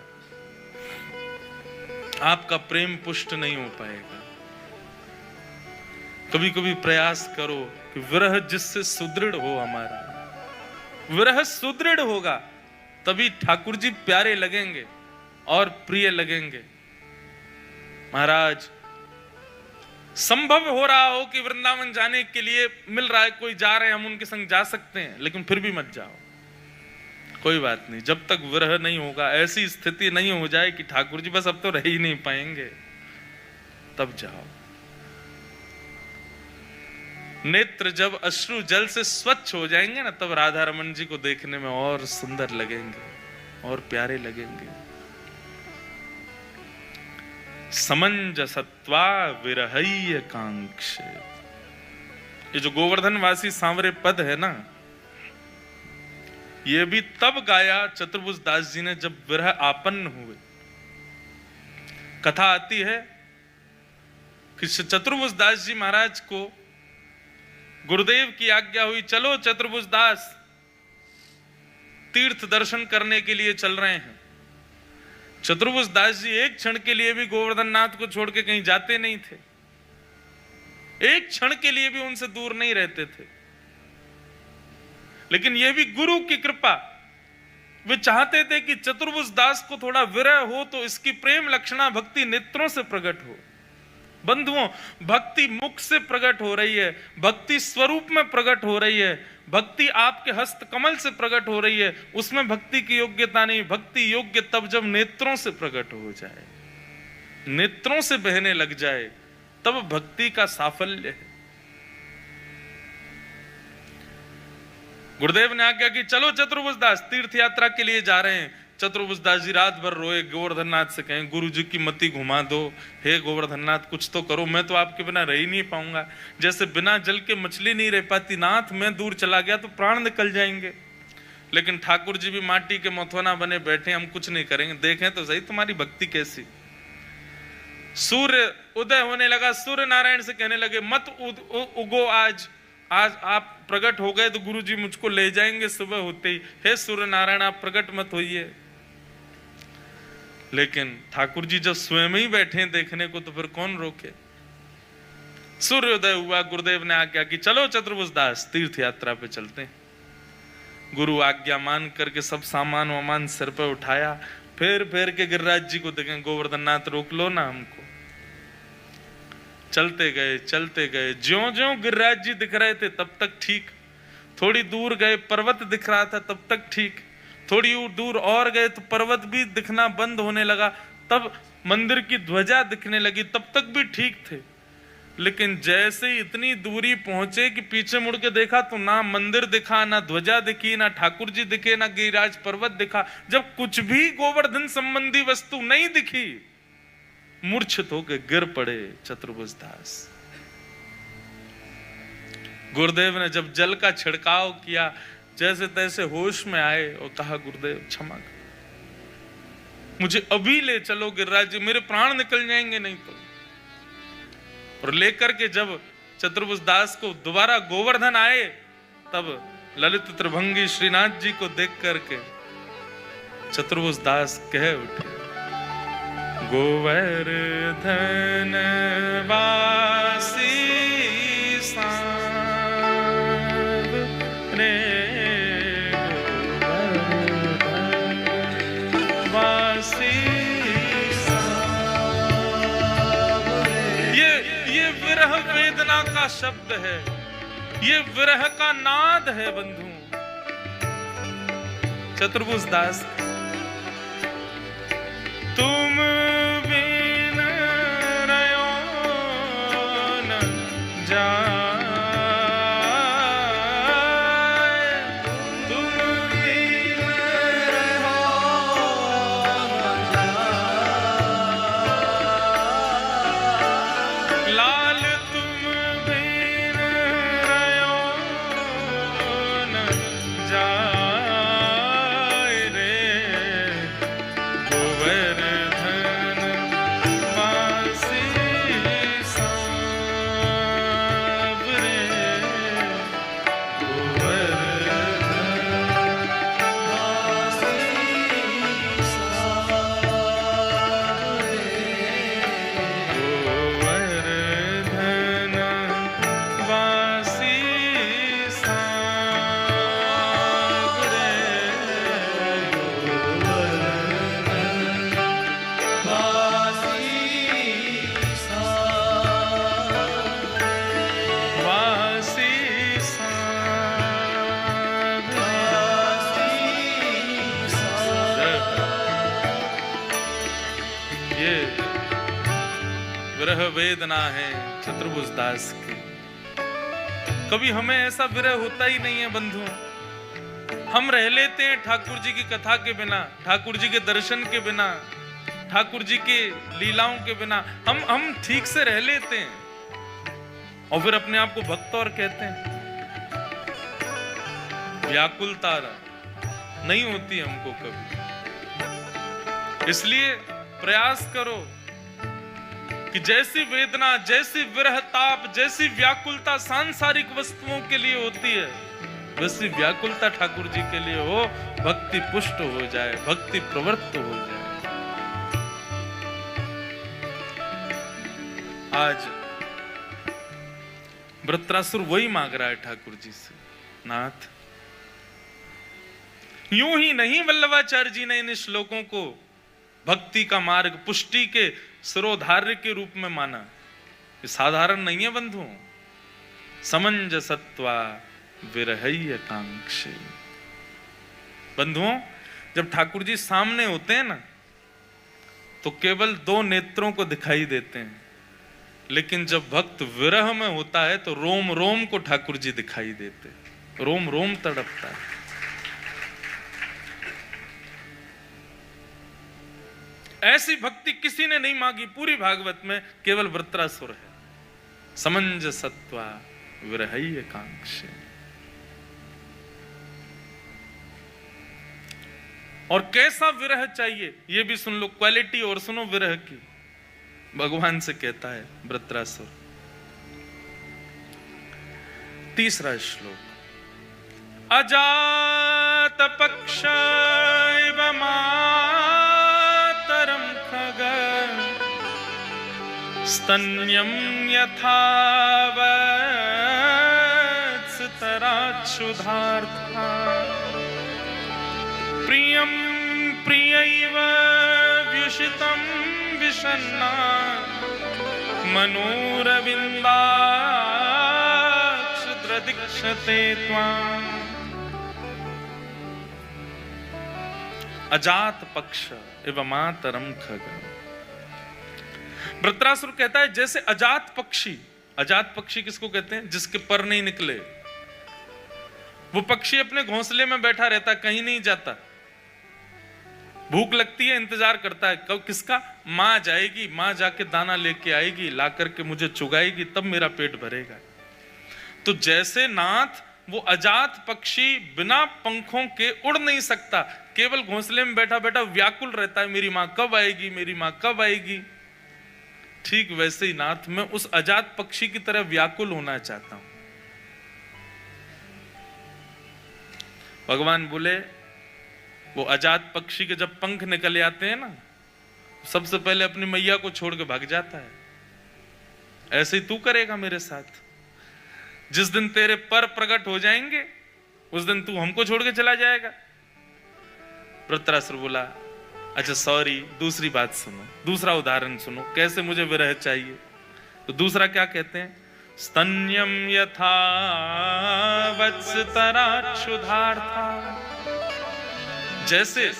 आपका प्रेम पुष्ट नहीं हो पाएगा। कभी कभी प्रयास करो कि विरह जिससे सुदृढ़ हो हमारा, विरह सुदृढ़ होगा तभी ठाकुर जी प्यारे लगेंगे और प्रिय लगेंगे। महाराज, संभव हो रहा हो कि वृंदावन जाने के लिए मिल रहा है, कोई जा रहे हैं, हम उनके संग जा सकते हैं, लेकिन फिर भी मत जाओ, कोई बात नहीं। जब तक विरह नहीं होगा, ऐसी स्थिति नहीं हो जाए कि ठाकुर जी बस अब तो रह ही नहीं पाएंगे, तब जाओ। नेत्र जब अश्रु जल से स्वच्छ हो जाएंगे ना, तब राधा रमन जी को देखने में और सुंदर लगेंगे और प्यारे लगेंगे। समंजसत्वा विरहय्य कांक्ष। ये जो गोवर्धन वासी सांवरे पद है ना, ये भी तब गाया चतुर्भुज दास जी ने जब विरह आपन्न हुए। कथा आती है कि चतुर्भुज दास जी महाराज को गुरुदेव की आज्ञा हुई, चलो चतुर्भुज दास तीर्थ दर्शन करने के लिए चल रहे हैं। चतुर्भुज दास जी एक क्षण के लिए भी गोवर्धन नाथ को छोड़ के कहीं जाते नहीं थे, एक क्षण के लिए भी उनसे दूर नहीं रहते थे। लेकिन यह भी गुरु की कृपा, वे चाहते थे कि चतुर्भुज दास को थोड़ा विरह हो तो इसकी प्रेम लक्षणा भक्ति नेत्रों से प्रकट हो। बंधुओं, भक्ति मुख से प्रकट हो रही है, भक्ति स्वरूप में प्रकट हो रही है, भक्ति आपके हस्त कमल से प्रकट हो रही है, उसमें भक्ति की योग्यता नहीं। भक्ति योग्य तब जब नेत्रों से प्रकट हो जाए, नेत्रों से बहने लग जाए, तब भक्ति का साफल्य है। गुरुदेव ने आज्ञा की, चलो चतुर्भुज दास तीर्थ यात्रा के लिए जा रहे हैं। चतुर्भुज दास जी रात भर रोए, गोवर्धन नाथ से कहें, गुरु जी की मति घुमा दो, हे गोवर्धन नाथ कुछ तो करो, मैं तो आपके बिना रह ही नहीं पाऊंगा। जैसे बिना जल के मछली नहीं रह पाती, नाथ मैं दूर चला गया तो प्राण निकल जाएंगे। लेकिन ठाकुर जी भी माटी के मथोना बने बैठे, हम कुछ नहीं करेंगे, देखें तो सही तुम्हारी भक्ति कैसी। सूर्य उदय होने लगा, सूर्य नारायण से कहने लगे, मत उगो, आज आप प्रकट हो गए तो गुरु जी मुझको ले जाएंगे सुबह होते ही। हे सूर्य नारायण आप प्रकट मत होइए। लेकिन ठाकुर जी जब स्वयं ही बैठे देखने को तो फिर कौन रोके। सूर्योदय हुआ, गुरुदेव ने आज्ञा की, चलो चतुर्भुज दास तीर्थ यात्रा पे चलते हैं। गुरु आज्ञा मान करके सब सामान वामान सिर पे उठाया, फेर के गिरिराज जी को देखें, गोवर्धन नाथ रोक लो ना हमको। चलते गए, ज्यों ज्यों गिरिराज जी दिख रहे थे तब तक ठीक, थोड़ी दूर गए पर्वत दिख रहा था तब तक ठीक, थोड़ी दूर और गए तो पर्वत भी दिखना बंद होने लगा, तब मंदिर की ध्वजा दिखने लगी, तब तक भी ठीक थे। लेकिन जैसे ही इतनी दूरी पहुंचे कि पीछे मुड़ के देखा तो ना मंदिर दिखा, ना ध्वजा दिखी, ना ठाकुर जी दिखे, ना गिरिराज पर्वत दिखा। जब कुछ भी गोवर्धन संबंधी वस्तु नहीं दिखी, मूर्छित होकर गिर पड़े चतुर्भुज दास। गुरुदेव ने जब जल का छिड़काव किया, जैसे तैसे होश में आए और कहा, गुरुदेव क्षमा कर, मुझे अभी ले चलो गिरिराज जी, मेरे प्राण निकल जाएंगे नहीं तो। और लेकर के जब चतुर्भुज दास को दोबारा गोवर्धन आए, तब ललित त्रिभंगी श्रीनाथ जी को देख करके चतुर्भुज दास कह उठे, गोवर्धन वासी रे, गोवर्धन वासी। ये विरह वेदना का शब्द है, ये विरह का नाद है बंधु। चतुर्भुज दास, तुम बिन रयो न जाए, तुम बिन रयो न जाए, लाल तुम बिन रयो न जाए रे, गोवर्धन वासी सांवरे, गोवर्धन वासी सांवरे, गोवर्धन वासी सांवरे, वासी ये विरह वेदना है चतुर्भुज दास की। कभी हमें ऐसा विरह होता ही नहीं है बंधु। हम रह लेते हैं ठाकुर जी की कथा के बिना, ठाकुर जी के दर्शन के बिना, ठाकुर जी के लीलाओं के बिना हम ठीक से रह लेते हैं और फिर अपने आप को भक्त और कहते हैं। व्याकुलता नहीं होती हमको कभी। इसलिए प्रयास करो कि जैसी वेदना, जैसी विरह ताप, जैसी व्याकुलता सांसारिक वस्तुओं के लिए होती है, वैसी व्याकुलता ठाकुर जी के लिए हो, भक्ति पुष्ट हो जाए, भक्ति प्रवृत्त हो जाए। आज वृत्रासुर वही मांग रहा है ठाकुर जी से, नाथ यूं ही नहीं वल्लभाचार्य जी ने इन श्लोकों को भक्ति का मार्ग, पुष्टि के सिरोधार्य के रूप में माना। ये साधारण नहीं है बंधुओं। समंजसत्वा विरहय्य कांक्षे। बंधुओं, जब ठाकुर जी सामने होते हैं ना, तो केवल दो नेत्रों को दिखाई देते हैं, लेकिन जब भक्त विरह में होता है तो रोम रोम को ठाकुर जी दिखाई देते, रोम रोम तड़पता है। ऐसी भक्ति किसी ने नहीं मांगी पूरी भागवत में, केवल वृत्रासुर है। समंजसत्वा विरहय्य कांक्षे। और कैसा विरह चाहिए ये भी सुन लो, क्वालिटी और सुनो विरह की। भगवान से कहता है वृत्रासुर, 3रा श्लोक, अजात पक्ष इव मातरम खग स्तन्यम यथा वत्सतराच्छुधार्था प्रियं प्रियैव व्युषितं विषण्णा मनोरविन्दाक्षद्रदीक्षते त्वाम्। अजात पक्ष एवं मातरम खग। वृत्रासुर कहता है जैसे अजात पक्षी, अजात पक्षी किसको कहते हैं? जिसके पर नहीं निकले। वो पक्षी अपने घोंसले में बैठा रहता, कहीं नहीं जाता, भूख लगती है इंतजार करता है कब किसका, मां जाएगी, मां जाके दाना लेके आएगी, ला करके मुझे चुगाएगी, तब मेरा पेट भरेगा। तो जैसे नाथ वो अजात पक्षी बिना पंखों के उड़ नहीं सकता, केवल घोंसले में बैठा बैठा व्याकुल रहता है, मेरी मां कब आएगी, मेरी मां कब आएगी। ठीक वैसे ही नाथ मैं उस अजात पक्षी की तरह व्याकुल होना चाहता हूं। भगवान बोले वो अजात पक्षी के जब पंख निकल आते हैं ना, सबसे पहले अपनी मैया को छोड़ के भाग जाता है। ऐसे ही तू करेगा मेरे साथ। जिस दिन तेरे पर प्रकट हो जाएंगे उस दिन तू हमको छोड़ के चला जाएगा। वृत्रासुर बोला अच्छा सॉरी, दूसरी बात सुनो, दूसरा उदाहरण सुनो, कैसे मुझे विरह चाहिए। तो दूसरा क्या कहते हैं, स्तन्यम यथा वत्सतराच्छुधार्था। जैसे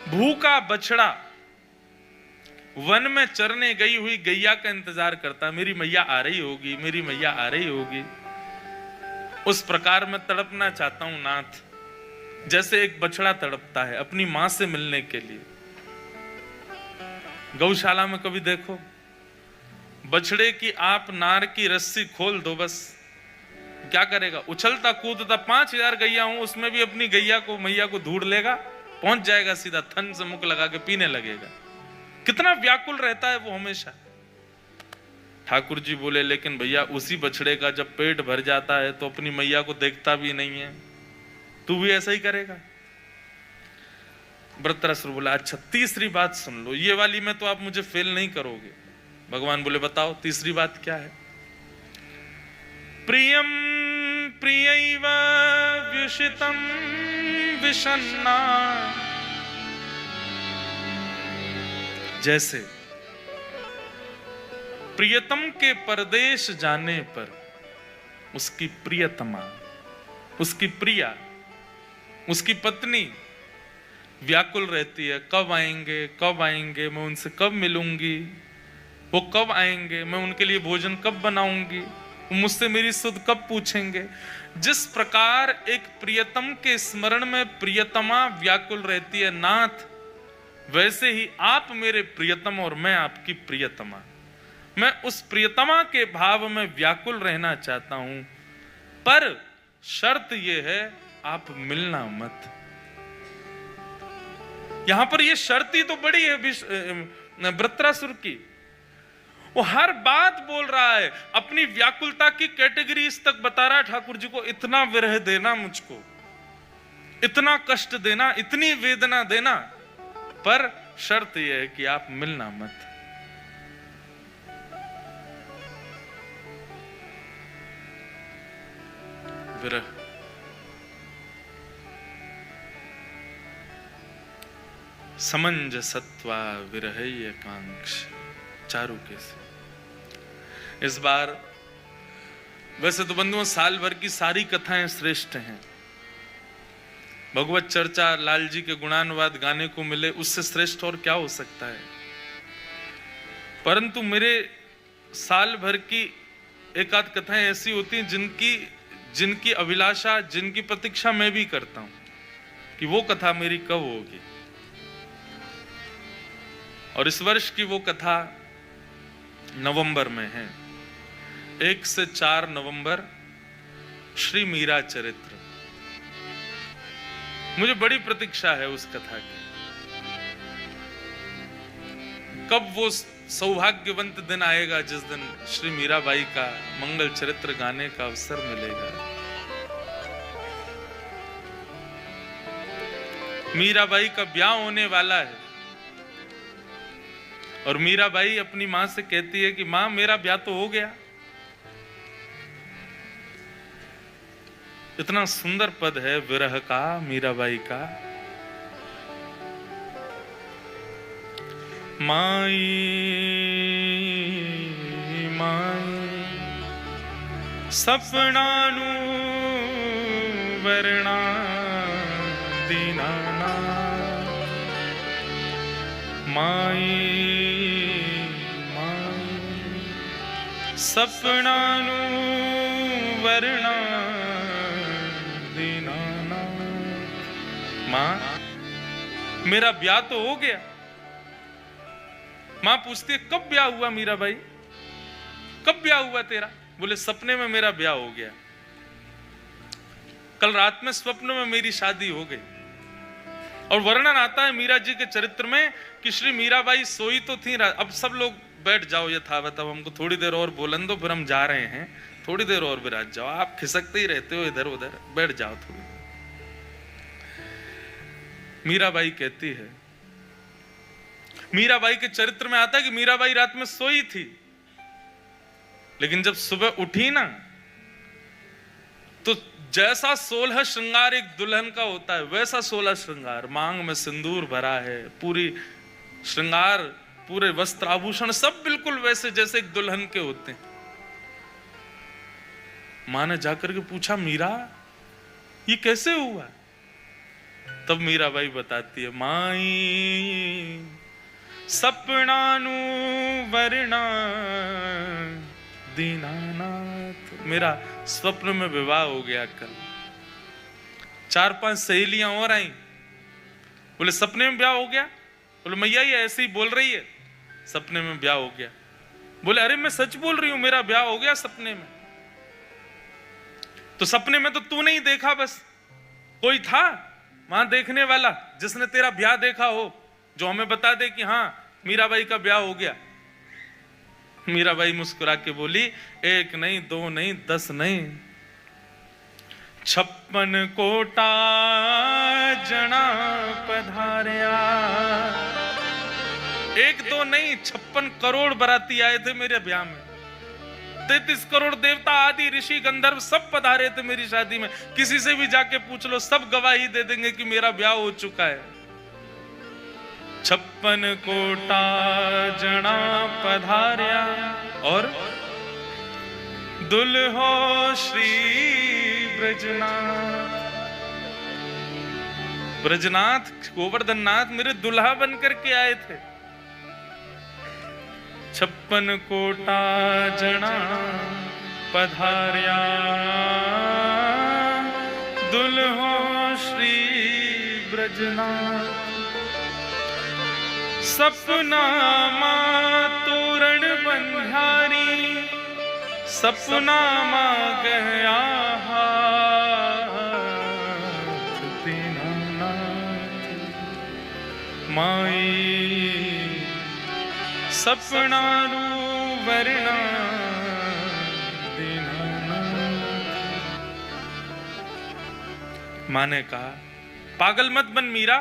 भूखा बछड़ा वन में चरने गई हुई गैया का इंतजार करता, मेरी मैया आ रही होगी, मेरी मैया आ रही होगी, उस प्रकार मैं तड़पना चाहता हूं नाथ, जैसे एक बछड़ा तड़पता है अपनी मां से मिलने के लिए। गौशाला में कभी देखो, बछड़े की आप नार की रस्सी खोल दो, बस क्या करेगा, उछलता कूदता, 5000 गैया हूं उसमें भी अपनी गैया को, मैया को ढूंढ लेगा, पहुंच जाएगा सीधा, थन से मुख लगा के पीने लगेगा। कितना व्याकुल रहता है वो हमेशा। ठाकुर जी बोले लेकिन भैया उसी बछड़े का जब पेट भर जाता है तो अपनी मैया को देखता भी नहीं है, तू भी ऐसा ही करेगा। वृत्रासुर बोला अच्छा तीसरी बात सुन लो, ये वाली में तो आप मुझे फेल नहीं करोगे। भगवान बोले बताओ तीसरी बात क्या है। प्रियम प्रियैव व्युषितं विषण्णा। जैसे प्रियतम के परदेश जाने पर उसकी प्रियतमा, उसकी प्रिया, उसकी पत्नी व्याकुल रहती है, कब आएंगे कब आएंगे, मैं उनसे कब मिलूंगी, वो कब आएंगे, मैं उनके लिए भोजन कब बनाऊंगी, वो मुझसे मेरी सुध कब पूछेंगे। जिस प्रकार एक प्रियतम के स्मरण में प्रियतमा व्याकुल रहती है नाथ, वैसे ही आप मेरे प्रियतम और मैं आपकी प्रियतमा, मैं उस प्रियतमा के भाव में व्याकुल रहना चाहता हूं, पर शर्त यह है आप मिलना मत। यहां पर यह शर्त ही तो बड़ी है वृत्रासुर की, वो हर बात बोल रहा है, अपनी व्याकुलता की कैटेगरीज तक बता रहा है ठाकुर जी को, इतना विरह देना मुझको, इतना कष्ट देना, इतनी वेदना देना, पर शर्त यह है कि आप मिलना मत। विरह, समंजसत्वा विरहय कांक्ष, चारुके से। इस बार वैसे तो बंधुओं साल भर की सारी कथाएं श्रेष्ठ हैं, भगवत चर्चा, लाल जी के गुणानुवाद गाने को मिले, उससे श्रेष्ठ और क्या हो सकता है। परंतु मेरे साल भर की एक आध कथाएं ऐसी होती हैं जिनकी अभिलाषा, जिनकी प्रतीक्षा मैं भी करता हूं कि वो कथा मेरी कब होगी। और इस वर्ष की वो कथा नवंबर में है, 1 से 4 नवंबर, श्री मीरा चरित्र। मुझे बड़ी प्रतीक्षा है उस कथा की, कब वो सौभाग्यवंत दिन आएगा जिस दिन श्री मीराबाई का मंगल चरित्र गाने का अवसर मिलेगा। मीराबाई का ब्याह होने वाला है और मीराबाई अपनी मां से कहती है कि मां मेरा ब्याह तो हो गया। इतना सुंदर पद है विरह का, मीराबाई का। माई माई सपनानु वर्णा दीनाना, माई माई सपनानु वर्णा दीनाना। मां मेरा ब्याह तो हो गया। मां पूछती है कब ब्याह हुआ मीराबाई, कब ब्याह हुआ तेरा? बोले सपने में मेरा ब्याह हो गया, कल रात में स्वप्न में मेरी शादी हो गई। और वर्णन आता है मीरा जी के चरित्र में कि श्री मीराबाई सोई तो थी। अब सब लोग बैठ जाओ यथावत, अब हमको थोड़ी देर और बोलन दो, फिर हम जा रहे हैं, थोड़ी देर और विराज जाओ, आप खिसकते ही रहते हो इधर उधर, बैठ जाओ थोड़ी। मीराबाई कहती है, मीराबाई के चरित्र में आता है कि मीराबाई रात में सोई थी, लेकिन जब सुबह उठी ना, तो जैसा 16 श्रृंगार एक दुल्हन का होता है वैसा 16 श्रृंगार, मांग में सिंदूर भरा है, पूरी श्रृंगार, पूरे वस्त्र आभूषण सब बिल्कुल वैसे जैसे एक दुल्हन के होते हैं। मां ने जाकर के पूछा मीरा ये कैसे हुआ? तब मीराबाई बताती है, माई सपनानु वर्णा दीनानाथ, मेरा स्वप्न में विवाह हो गया कल। 4-5 सहेलियां और आई, बोले सपने में ब्याह हो गया? बोले मैया ये ऐसे ही बोल रही है, सपने में ब्याह हो गया। बोले अरे मैं सच बोल रही हूं, मेरा ब्याह हो गया सपने में। तो सपने में तो तू नहीं देखा, बस कोई था वहां देखने वाला जिसने तेरा ब्याह देखा हो, जो हमें बता दे कि हाँ मीराबाई का ब्याह हो गया। मीराबाई मुस्कुरा के बोली, 1 नहीं 2 नहीं 10 नहीं 56 कोटा जना पधारिया। 1-2 नहीं 56 करोड़ बराती आए थे मेरे ब्याह में। 33 करोड़ देवता आदि ऋषि गंधर्व सब पधारे थे मेरी शादी में। किसी से भी जाके पूछ लो, सब गवाही दे देंगे कि मेरा ब्याह हो चुका है। 56 कोटा जना पधारिया और दुल्हो श्री ब्रजनाथ। ब्रजनाथ गोवर्धननाथ मेरे दुल्हा बनकर के आए थे। 56 कोटा जना पधारिया दुल्हो श्री ब्रजनाथ। सपना मां तोरण बंधारी, सपना मां गया हाथ दीनानाथ। माई सपना वरना माँ ने कहा पागल मत बन मीरा,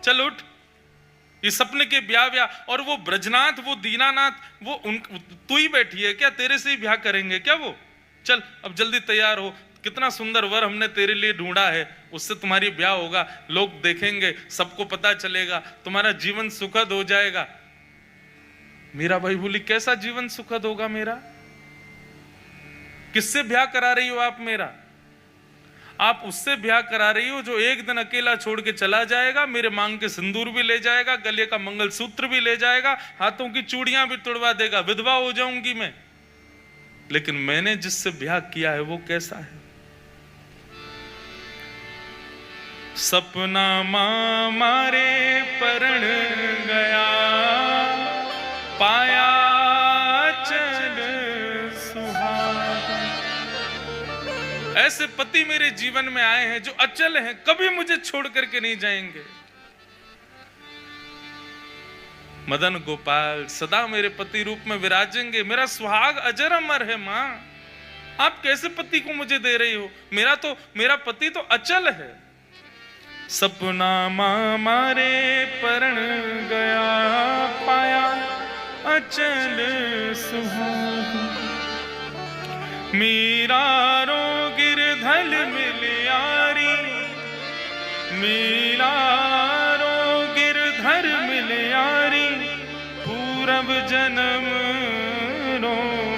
चल उठ, ये सपने के ब्याह और वो ब्रजनाथ, वो दीनानाथ, वो तू ही बैठी है क्या? तेरे से ही ब्याह करेंगे क्या वो? चल अब जल्दी तैयार हो, कितना सुंदर वर हमने तेरे लिए ढूंढा है, उससे तुम्हारी ब्याह होगा, लोग देखेंगे, सबको पता चलेगा, तुम्हारा जीवन सुखद हो जाएगा। मीरा भाई बोली कैसा जीवन सुखद होगा मेरा? किससे ब्याह करा रही हो आप मेरा? आप उससे ब्याह करा रही हो जो एक दिन अकेला छोड़ के चला जाएगा, मेरे मांग के सिंदूर भी ले जाएगा, गले का मंगलसूत्र भी ले जाएगा, हाथों की चूड़ियां भी तोड़वा देगा, विधवा हो जाऊंगी मैं। लेकिन मैंने जिससे ब्याह किया है वो कैसा है? सपना मां मारे परण गया, पाया चल सुहागा। ऐसे पति मेरे जीवन में आए हैं जो अचल हैं, कभी मुझे छोड़ करके नहीं जाएंगे। मदन गोपाल सदा मेरे पति रूप में विराजेंगे, मेरा सुहाग अजर अमर है। मां आप कैसे पति को मुझे दे रही हो? मेरा पति तो अचल है। सपना मां मारे परण गया, पाया अचल सुहाग। मीरा रो गिरधल मिलियारी, मीरा रो गिरधर मिलियारी, पूरब जन्म रो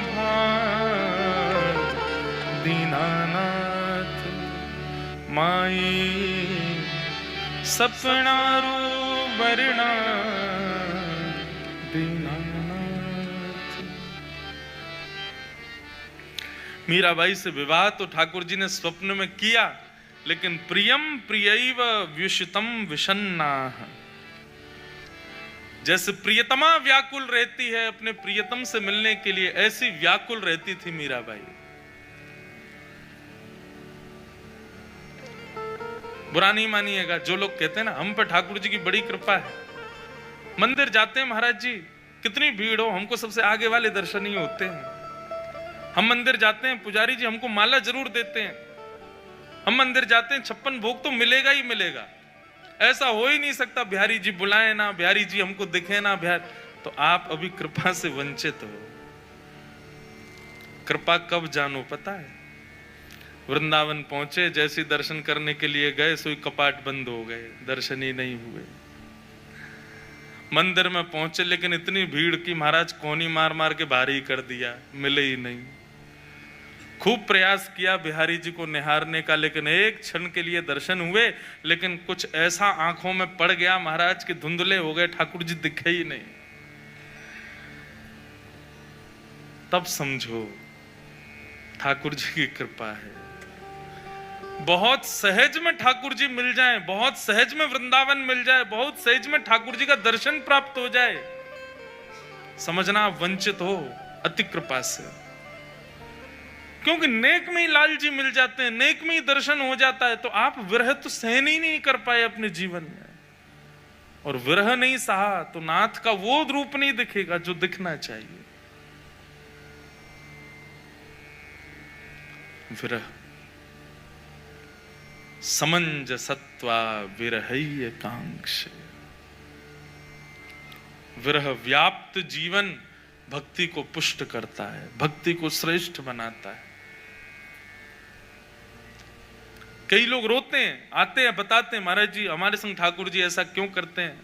भार। दीनानाथ माई सपना रो वरना दीनानाथ। मीराबाई से विवाह तो ठाकुर जी ने स्वप्न में किया, लेकिन प्रियम प्रियैव व्युषितम विषन्नाः। जैसे प्रियतमा व्याकुल रहती है अपने प्रियतम से मिलने के लिए, ऐसी व्याकुल रहती थी मीराबाई। बुरा नहीं मानिएगा जो लोग कहते हैं ना हम पर ठाकुर जी की बड़ी कृपा है, मंदिर जाते हैं महाराज जी कितनी भीड़ हो, हमको सबसे आगे वाले दर्शन ही होते हैं। हम मंदिर जाते हैं, पुजारी जी हमको माला जरूर देते हैं। हम मंदिर जाते हैं, 56 भोग तो मिलेगा ही मिलेगा। ऐसा हो ही नहीं सकता बिहारी जी बुलाए ना, बिहारी जी हमको दिखे ना। तो आप अभी कृपा से वंचित हो। कृपा कब जानो पता है? वृंदावन पहुंचे, जैसे दर्शन करने के लिए गए सोई कपाट बंद हो गए, दर्शन ही नहीं हुए। मंदिर में पहुंचे लेकिन इतनी भीड़ की महाराज कोनी मार मार के बाहर ही कर दिया, मिले ही नहीं। खूब प्रयास किया बिहारी जी को निहारने का, लेकिन एक क्षण के लिए दर्शन हुए, लेकिन कुछ ऐसा आंखों में पड़ गया महाराज के धुंधले हो गए, ठाकुर जी दिखे ही नहीं। तब समझो ठाकुर जी की कृपा है। बहुत सहज में ठाकुर जी मिल जाएं, बहुत सहज में वृंदावन मिल जाए, बहुत सहज में ठाकुर जी का दर्शन प्राप्त हो जाए, समझना आप वंचित हो अति कृपा से। क्योंकि नेक में ही लाल जी मिल जाते हैं, नेक में ही दर्शन हो जाता है। तो आप विरह तो सहन ही नहीं कर पाए अपने जीवन में, और विरह नहीं सहा तो नाथ का वो रूप नहीं दिखेगा जो दिखना चाहिए। विरह समंजसत्वा विरहय कांक्ष। विरह व्याप्त जीवन भक्ति को पुष्ट करता है, भक्ति को श्रेष्ठ बनाता है। कई लोग रोते हैं, आते हैं, बताते हैं महाराज जी हमारे संग ठाकुर जी ऐसा क्यों करते हैं।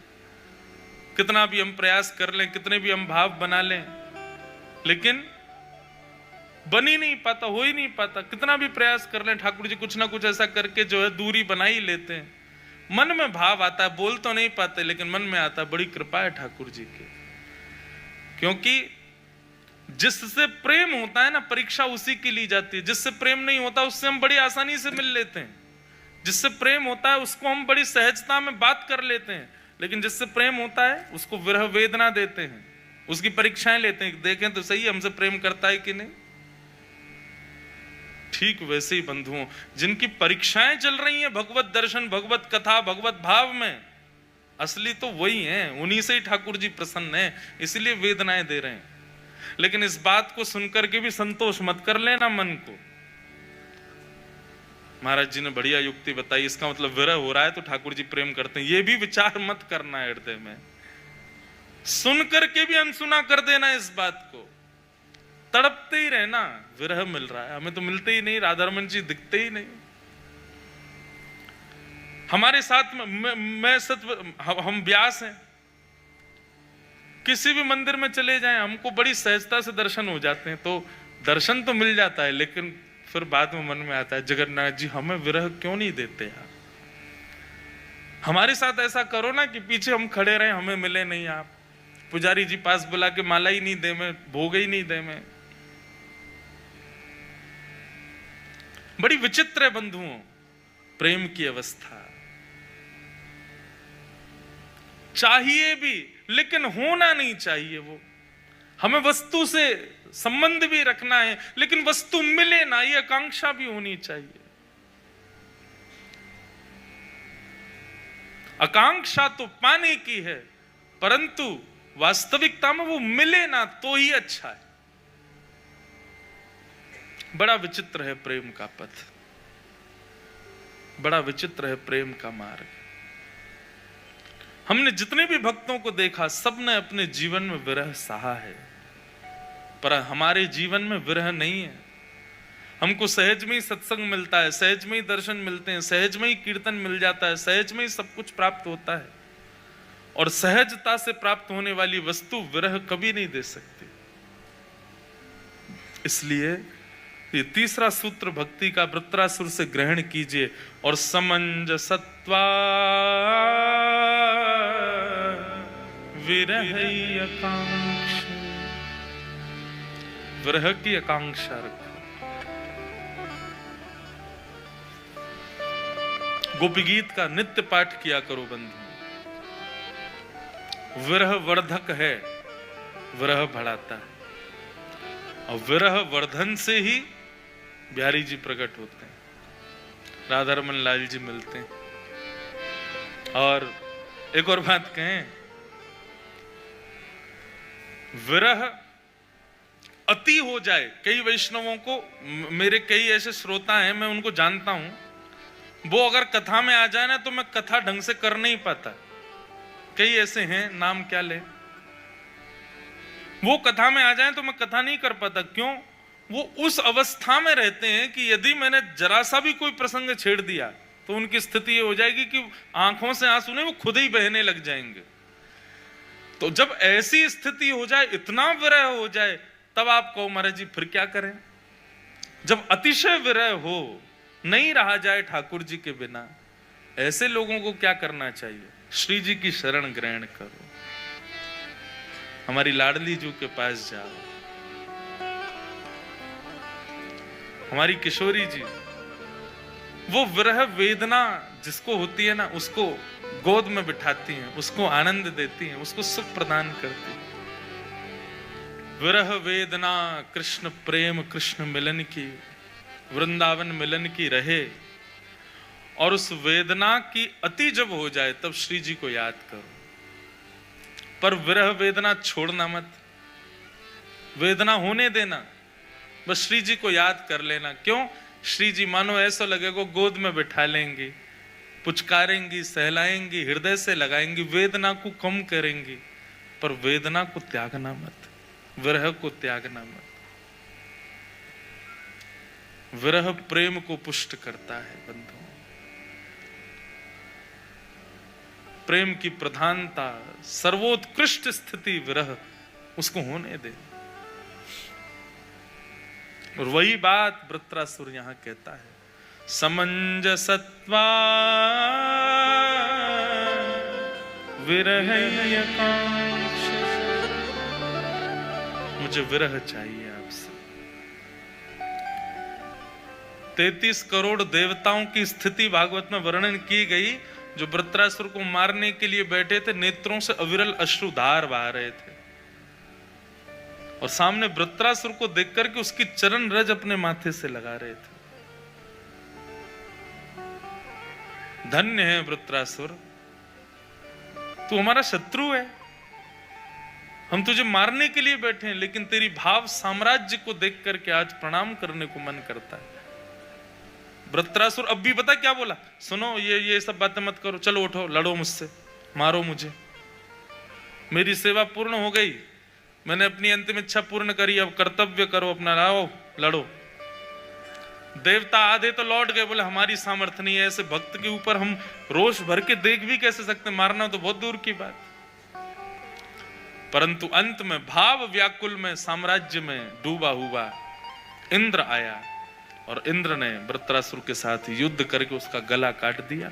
कितना भी हम प्रयास कर लें, कितने भी हम भाव बना लें, लेकिन बन ही नहीं पाता, हो ही नहीं पाता। कितना भी प्रयास कर लें, ठाकुर जी कुछ ना कुछ ऐसा करके जो है दूरी बना ही लेते हैं। मन में भाव आता है, बोल तो नहीं पाते लेकिन मन में आता है। बड़ी कृपा है ठाकुर जी की, क्योंकि जिससे प्रेम होता है ना, परीक्षा उसी की ली जाती है। जिससे प्रेम नहीं होता उससे हम बड़ी आसानी से मिल लेते हैं। जिससे प्रेम होता है उसको हम बड़ी सहजता में बात कर लेते हैं, लेकिन जिससे प्रेम होता है उसको विरह वेदना देते हैं, उसकी परीक्षाएं लेते हैं, देखें तो सही हमसे प्रेम करता है कि नहीं। ठीक वैसे ही बंधुओं, जिनकी परीक्षाएं चल रही हैं भगवत दर्शन, भगवत कथा, भगवत भाव में, असली तो वही हैं, उन्हीं से ही ठाकुर जी प्रसन्न हैं, इसलिए वेदनाएं दे रहे हैं। लेकिन इस बात को सुनकर के भी संतोष मत कर लेना मन को। महाराज जी ने बढ़िया युक्ति बताई, इसका मतलब विरह हो रहा है तो ठाकुर जी प्रेम करते हैं, ये भी विचार मत करना है हृदय में। सुन करके भी अनसुना कर देना इस बात को, तड़पते ही रहना। विरह मिल रहा है, हमें तो मिलते ही नहीं, राधारमन जी दिखते ही नहीं हमारे साथ में। मैं सत्य, हम व्यास हैं, किसी भी मंदिर में चले जाएं हमको बड़ी सहजता से दर्शन हो जाते हैं, तो दर्शन तो मिल जाता है, लेकिन फिर बाद में मन में आता है जगन्नाथ जी हमें विरह क्यों नहीं देते यार। हमारे साथ ऐसा करो ना कि पीछे हम खड़े रहे, हमें मिले नहीं आप, पुजारी जी पास बुला के माला ही नहीं दे में, भोग ही नहीं दे में। बड़ी विचित्र है बंधुओं प्रेम की अवस्था। चाहिए भी लेकिन होना नहीं चाहिए वो। हमें वस्तु से संबंध भी रखना है, लेकिन वस्तु मिले ना, ये आकांक्षा भी होनी चाहिए। आकांक्षा तो पाने की है, परंतु वास्तविकता में वो मिले ना तो ही अच्छा है। बड़ा विचित्र है प्रेम का पथ, बड़ा विचित्र है प्रेम का मार्ग। हमने जितने भी भक्तों को देखा, सबने अपने जीवन में विरह सहा है, पर हमारे जीवन में विरह नहीं है। हमको सहज में ही सत्संग मिलता है, सहज में ही दर्शन मिलते हैं, सहज में ही कीर्तन मिल जाता है, सहज में ही सब कुछ प्राप्त होता है, और सहजता से प्राप्त होने वाली वस्तु विरह कभी नहीं दे सकती। इसलिए ये तीसरा सूत्र भक्ति का वृत्रासुर से ग्रहण कीजिए, और समंजसत्वा विरह आकांक्षा, विरह की आकांक्षा रखो। गोपी गीत का नित्य पाठ किया करो बंधु, विरह वर्धक है, विरह बढ़ाता है, और विरह वर्धन से ही बिहारी जी प्रकट होते हैं, राधारमन लाल जी मिलते हैं। और एक और बात कहें, विरह अति हो जाए, कई वैष्णवों को, मेरे कई ऐसे श्रोता हैं, मैं उनको जानता हूं, वो अगर कथा में आ जाए ना तो मैं कथा ढंग से कर नहीं पाता। कई ऐसे हैं, नाम क्या ले, वो कथा में आ जाए तो मैं कथा नहीं कर पाता। क्यों? वो उस अवस्था में रहते हैं कि यदि मैंने जरा सा भी कोई प्रसंग छेड़ दिया तो उनकी स्थिति ये हो जाएगी कि आंखों से आंसू नहीं, वो खुद ही बहने लग जाएंगे। तो जब ऐसी स्थिति हो जाए, इतना विरह हो जाए, तब आप कहो महाराज जी फिर क्या करें। जब अतिशय विरह हो, नहीं रहा जाए ठाकुर जी के बिना, ऐसे लोगों को क्या करना चाहिए? श्री जी की शरण ग्रहण करो, हमारी लाडली जू के पास जाओ, हमारी किशोरी जी, वो विरह वेदना जिसको होती है ना, उसको गोद में बिठाती हैं, उसको आनंद देती हैं, उसको सुख प्रदान करती हैं। विरह वेदना कृष्ण प्रेम, कृष्ण मिलन की, वृंदावन मिलन की रहे। और उस वेदना की अति जब हो जाए तब श्री जी को याद करो, पर विरह वेदना छोड़ना मत, वेदना होने देना, बस श्री जी को याद कर लेना। क्यों? श्री जी मानो ऐसा लगेगा गोद में बिठा लेंगी, पुचकारेंगी, सहलाएंगी, हृदय से लगाएंगी, वेदना को कम करेंगी, पर वेदना को त्यागना मत, विरह को त्यागना मत। विरह प्रेम को पुष्ट करता है बंधु, प्रेम की प्रधानता, सर्वोत्कृष्ट स्थिति विरह, उसको होने दे। और वही बात वृत्रासुर यहां कहता है, समंजसत्वा विरह आकांक्षा, मुझे विरह चाहिए आपसे। 33 करोड़ देवताओं की स्थिति भागवत में वर्णन की गई, जो वृत्रासुर को मारने के लिए बैठे थे, नेत्रों से अविरल अश्रुधार बहा रहे थे, और सामने वृत्रासुर को देख करके उसकी चरण रज अपने माथे से लगा रहे थे। धन्य है वृत्रासुर, तू हमारा शत्रु है, हम तुझे मारने के लिए बैठे हैं, लेकिन तेरी भाव साम्राज्य को देख करके आज प्रणाम करने को मन करता है। वृत्रासुर अब भी पता क्या बोला, सुनो ये सब बातें मत करो, चलो उठो, लड़ो मुझसे, मारो मुझे, मेरी सेवा पूर्ण हो गई, मैंने अपनी अंतिम इच्छा पूर्ण करी, अब कर्तव्य करो अपना, लाओ लड़ो। देवता आधे तो लौट गए, बोले हमारी सामर्थ्य नहीं है, ऐसे भक्त के ऊपर हम रोष भर के देख भी कैसे सकते, मारना तो बहुत दूर की बात। परंतु अंत में भाव व्याकुल में साम्राज्य में डूबा हुआ इंद्र आया और इंद्र ने वृत्रासुर के साथ युद्ध करके उसका गला काट दिया।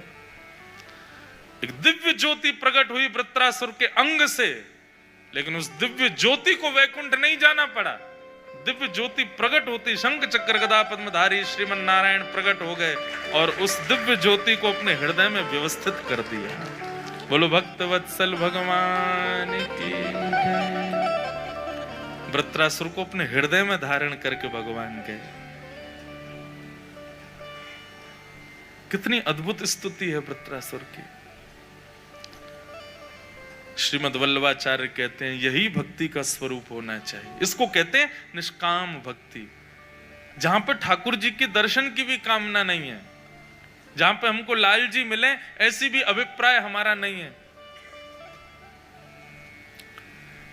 एक दिव्य ज्योति प्रकट हुई वृत्रासुर के अंग से, लेकिन उस दिव्य ज्योति को वैकुंठ नहीं जाना पड़ा। दिव्य ज्योति प्रकट होती शंख चक्र गदा पद्मधारी श्रीमन नारायण प्रकट हो गए और उस दिव्य ज्योति को अपने हृदय में व्यवस्थित कर दिया। बोलो भक्त वत्सल भगवान की। वृत्रासुर को अपने हृदय में धारण करके भगवान गए। कितनी अद्भुत स्तुति है वृत्रासुर की। श्रीमद् वल्लभाचार्य कहते हैं यही भक्ति का स्वरूप होना चाहिए। इसको कहते हैं निष्काम भक्ति, जहां पर ठाकुर जी के दर्शन की भी कामना नहीं है, जहां पे हमको लाल जी मिले ऐसी भी अभिप्राय हमारा नहीं है।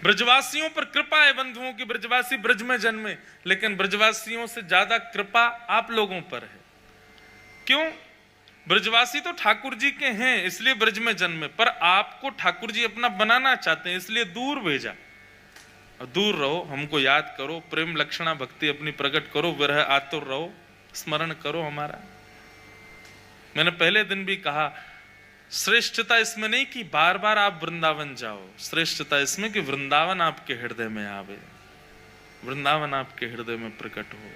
ब्रजवासियों पर कृपा है बंधुओं की, ब्रजवासी ब्रज में जन्मे, लेकिन ब्रजवासियों से ज्यादा कृपा आप लोगों पर है। क्यों? ब्रजवासी तो ठाकुर जी के हैं इसलिए ब्रज में जन्मे, पर आपको ठाकुर जी अपना बनाना चाहते हैं इसलिए दूर भेजा। दूर रहो, हमको याद करो, प्रेम लक्षणा भक्ति अपनी प्रकट करो, विरह आतुर रहो, स्मरण करो हमारा। मैंने पहले दिन भी कहा, श्रेष्ठता इसमें नहीं कि बार बार आप वृंदावन जाओ, श्रेष्ठता इसमें कि वृंदावन आपके हृदय में आवे, वृंदावन आपके हृदय में प्रकट हो।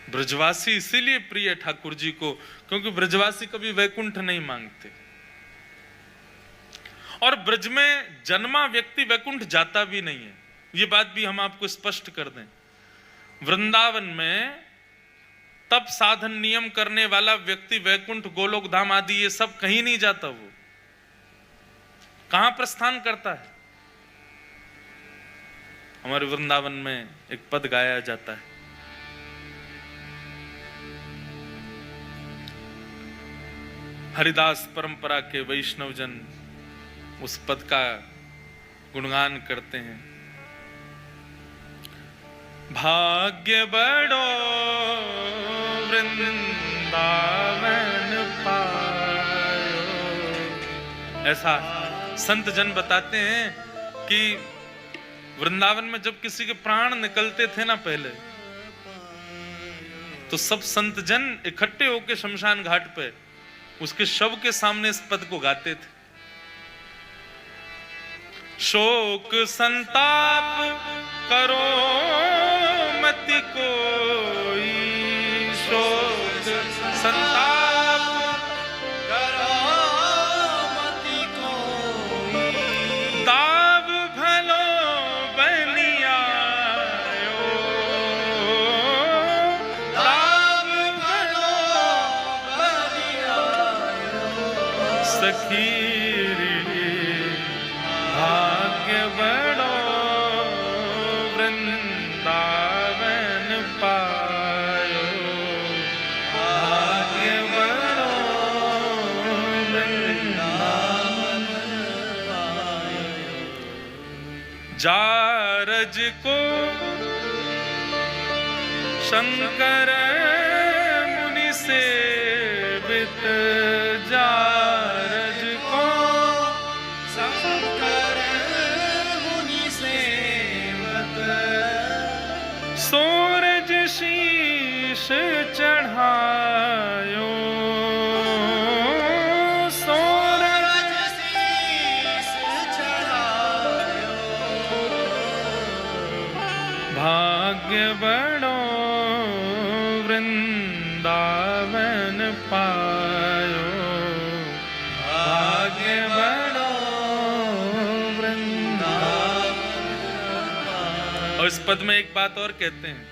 ब्रजवासी इसीलिए प्रिय ठाकुर जी को, क्योंकि ब्रजवासी कभी वैकुंठ नहीं मांगते, और ब्रज में जन्मा व्यक्ति वैकुंठ जाता भी नहीं है। ये बात भी हम आपको स्पष्ट कर दें। वृंदावन में तप साधन नियम करने वाला व्यक्ति वैकुंठ गोलोक धाम आदि ये सब कहीं नहीं जाता। वो कहां प्रस्थान करता है? हमारे वृंदावन में एक पद गाया जाता है, हरिदास परंपरा के वैष्णव जन उस पद का गुणगान करते हैं। भाग्य बड़ो वृंदावन पायो। ऐसा संत जन बताते हैं कि वृंदावन में जब किसी के प्राण निकलते थे ना पहले, तो सब संत जन इकट्ठे होकर शमशान घाट पे उसके शव के सामने इस पद को गाते थे। शोक संताप करो मति कोई, शोक संताप करो मति कोई, दाव भलो बनियायो, दाव भलो बनियायो, सखी भाग्य बड़ो वृंदावन पायो, भाग्य बड़ो वृंदावन पायो। जारज को शंकर मुनि सेवित, जारज को शंकर मुनि सेवत, सूरज शीश चढ़ायो, सूरज शीश चढ़ायो, भाग्य बड़ो वृंदावन पायो, भाग्य बड़ो वृंदावन पायो। और इस पद में एक बात और कहते हैं,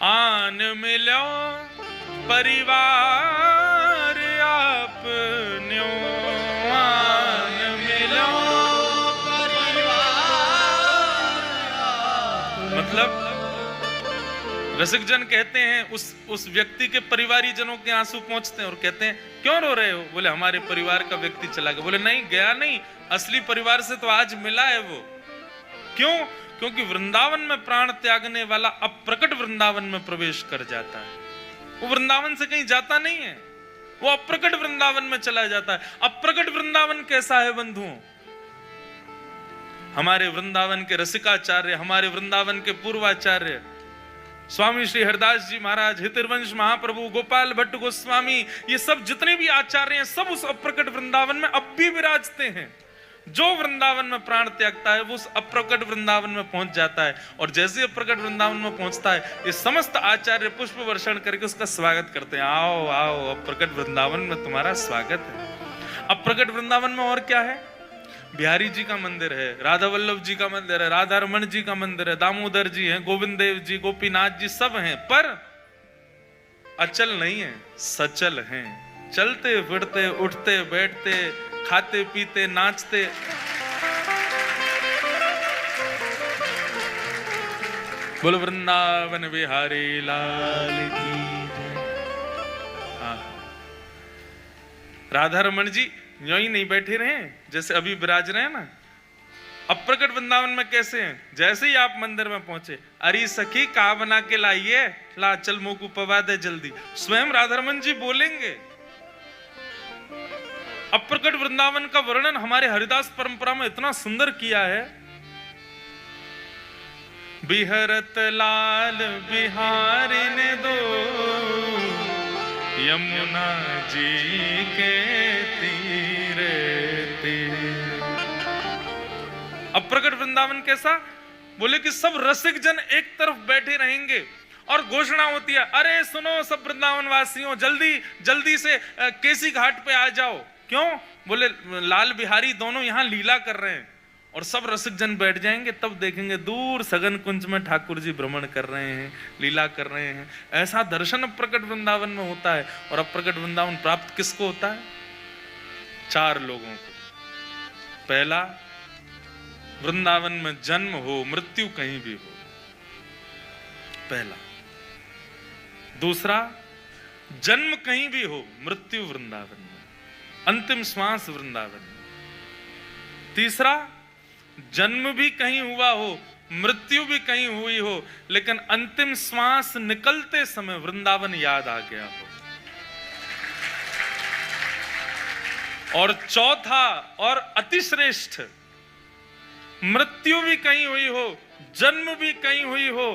आन मिलो परिवार अपन्यो आन मिलो मतलब रसिक जन कहते हैं उस व्यक्ति के परिवारी जनों के आंसू पहुंचते हैं और कहते हैं क्यों रो रहे हो? बोले हमारे परिवार का व्यक्ति चला गया। बोले नहीं गया नहीं, असली परिवार से तो आज मिला है वो। क्यों? क्योंकि वृंदावन में प्राण त्यागने वाला अप्रकट वृंदावन में प्रवेश कर जाता है। वो वृंदावन से कहीं जाता नहीं है, वो अप्रकट वृंदावन में चला जाता है। अप्रकट वृंदावन कैसा है बंधुओं? हमारे वृंदावन के रसिकाचार्य, हमारे वृंदावन के पूर्वाचार्य स्वामी श्री हरिदास जी महाराज, हितिर्वंश महाप्रभु, गोपाल भट्ट गोस्वामी, ये सब जितने भी आचार्य हैं सब उस अप्रकट वृंदावन में अब भी विराजते हैं। जो वृंदावन में प्राण त्यागता है वो उस अप्रकट वृंदावन में पहुंच जाता है। और जैसे अप्रकट वृंदावन में पहुंचता है ये समस्त आचार्य पुष्प वर्षण करके उसका स्वागत करते हैं। आओ आओ अप्रकट वृंदावन में तुम्हारा स्वागत है। अप्रकट वृंदावन में और क्या है? बिहारी जी का मंदिर है, राधा वल्लभ जी का मंदिर है, राधा रमन जी का मंदिर है, दामोदर जी हैं, गोविंद देव जी, गोपीनाथ जी सब हैं, पर अचल नहीं है, सचल हैं। चलते फिरते, उठते बैठते, खाते पीते, नाचते। बोलो वृंदावन बिहारी लाल की। राधा रमन जी यूं ही नहीं बैठे रहे जैसे अभी विराज रहे हैं ना। अप्रकट वृंदावन में कैसे हैं? जैसे ही आप मंदिर में पहुंचे, अरे सखी का बना के लाइए, ला चल मुंह को पवा दे जल्दी, स्वयं राधा रमन जी बोलेंगे। अप्रकट वृंदावन का वर्णन हमारे हरिदास परंपरा में इतना सुंदर किया है। बिहरत लाल बिहारी ने दो यमुना जी के तीरे तीरे। अप्रकट वृंदावन कैसा? बोले कि सब रसिक जन एक तरफ बैठे रहेंगे और घोषणा होती है, अरे सुनो सब वृंदावन वासियों, जल्दी जल्दी से केसी घाट पे आ जाओ। क्यों? बोले लाल बिहारी दोनों यहाँ लीला कर रहे हैं। और सब रसिक जन बैठ जाएंगे, तब देखेंगे दूर सघन कुंज में ठाकुर जी भ्रमण कर रहे हैं, लीला कर रहे हैं। ऐसा दर्शन अप्रकट वृंदावन में होता है। और अप्रकट वृंदावन प्राप्त किसको होता है? 4 लोगों को। पहला, वृंदावन में जन्म हो, मृत्यु कहीं भी हो, पहला। दूसरा, जन्म कहीं भी हो, मृत्यु वृंदावन में, अंतिम श्वास वृंदावन में। तीसरा, जन्म भी कहीं हुआ हो, मृत्यु भी कहीं हुई हो, लेकिन अंतिम श्वास निकलते समय वृंदावन याद आ गया हो। और चौथा और अतिश्रेष्ठ, मृत्यु भी कहीं हुई हो, जन्म भी कहीं हुई हो,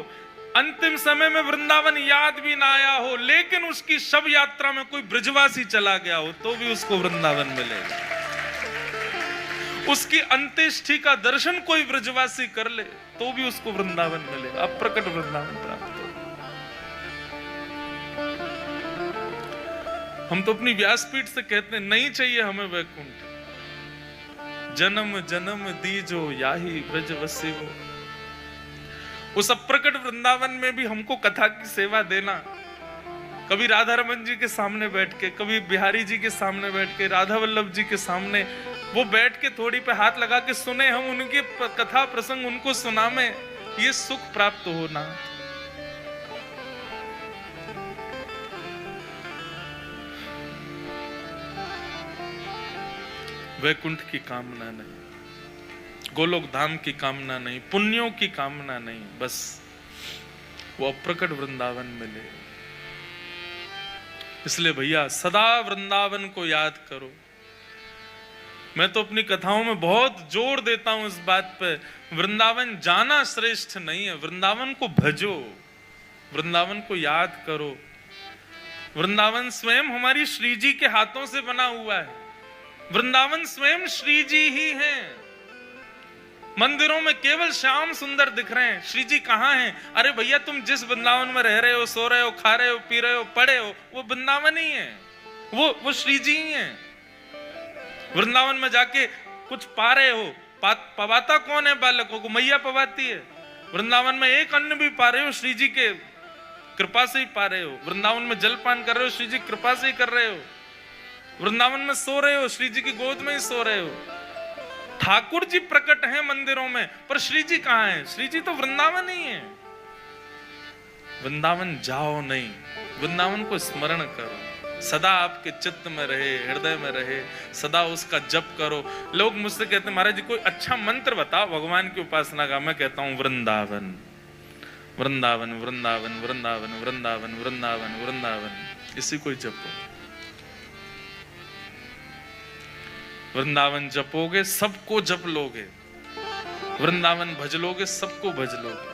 अंतिम समय में वृंदावन याद भी ना आया हो, लेकिन उसकी शव यात्रा में कोई ब्रजवासी चला गया हो, तो भी उसको वृंदावन मिलेगा। उसकी अंत्येष्टि का दर्शन कोई ब्रजवासी कर ले तो भी उसको वृंदावन मिलेगा, अप्रकट वृंदावन प्राप्त हो। हम तो अपनी व्यासपीठ से कहते हैं, नहीं चाहिए हमें वैकुंठ, जन्म जन्म दीजो याही ब्रजवसी हो। उस अप्रकट वृंदावन में भी हमको कथा की सेवा देना। कभी राधा रमन जी के सामने बैठ के, कभी बिहारी जी के सामने बैठ के, राधा वल्लभ जी के सामने वो बैठ के थोड़ी पे हाथ लगा के सुने, हम उनके कथा प्रसंग उनको सुना में, ये सुख प्राप्त होना। वैकुंठ की कामना नहीं, गोलोक धाम की कामना नहीं, पुण्यों की कामना नहीं, बस वो अप्रकट वृंदावन मिले। इसलिए भैया सदा वृंदावन को याद करो। मैं तो अपनी कथाओं में बहुत जोर देता हूं इस बात पे, वृंदावन जाना श्रेष्ठ नहीं है, वृंदावन को भजो, वृंदावन को याद करो। वृंदावन स्वयं हमारी श्री जी के हाथों से बना हुआ है। वृंदावन स्वयं श्री जी ही हैं। मंदिरों में केवल श्याम सुंदर दिख रहे हैं, श्री जी कहाँ हैं? अरे भैया तुम जिस वृंदावन में रह रहे हो, सो रहे हो, खा रहे हो, पी रहे हो, पढ़े हो, वो वृंदावन ही है, वो श्री जी ही हैं। वृंदावन में जाके कुछ पा रहे हो, पवाता कौन है? बालकों को मैया पवाती है। वृंदावन में एक अन्न भी पा रहे हो, श्री जी के कृपा से ही पा रहे हो। वृंदावन में जलपान कर रहे हो, श्री जी कृपा से ही कर रहे हो। वृंदावन में सो रहे हो, श्री जी की गोद में ही सो रहे हो। ठाकुर जी प्रकट हैं मंदिरों में, पर श्री जी कहाँ हैं? श्री जी तो वृंदावन ही है। वृंदावन जाओ नहीं, वृंदावन को स्मरण करो, सदा आपके चित्त में रहे, हृदय में रहे, सदा उसका जप करो। लोग मुझसे कहते हैं महाराज जी कोई अच्छा मंत्र बताओ भगवान की उपासना का। मैं कहता हूं वृंदावन वृंदावन वृंदावन वृंदावन वृंदावन वृंदावन वृंदावन, इसी को जपो। वृंदावन जपोगे सबको जप लोगे, वृंदावन भज लोगे सबको भज लोगे।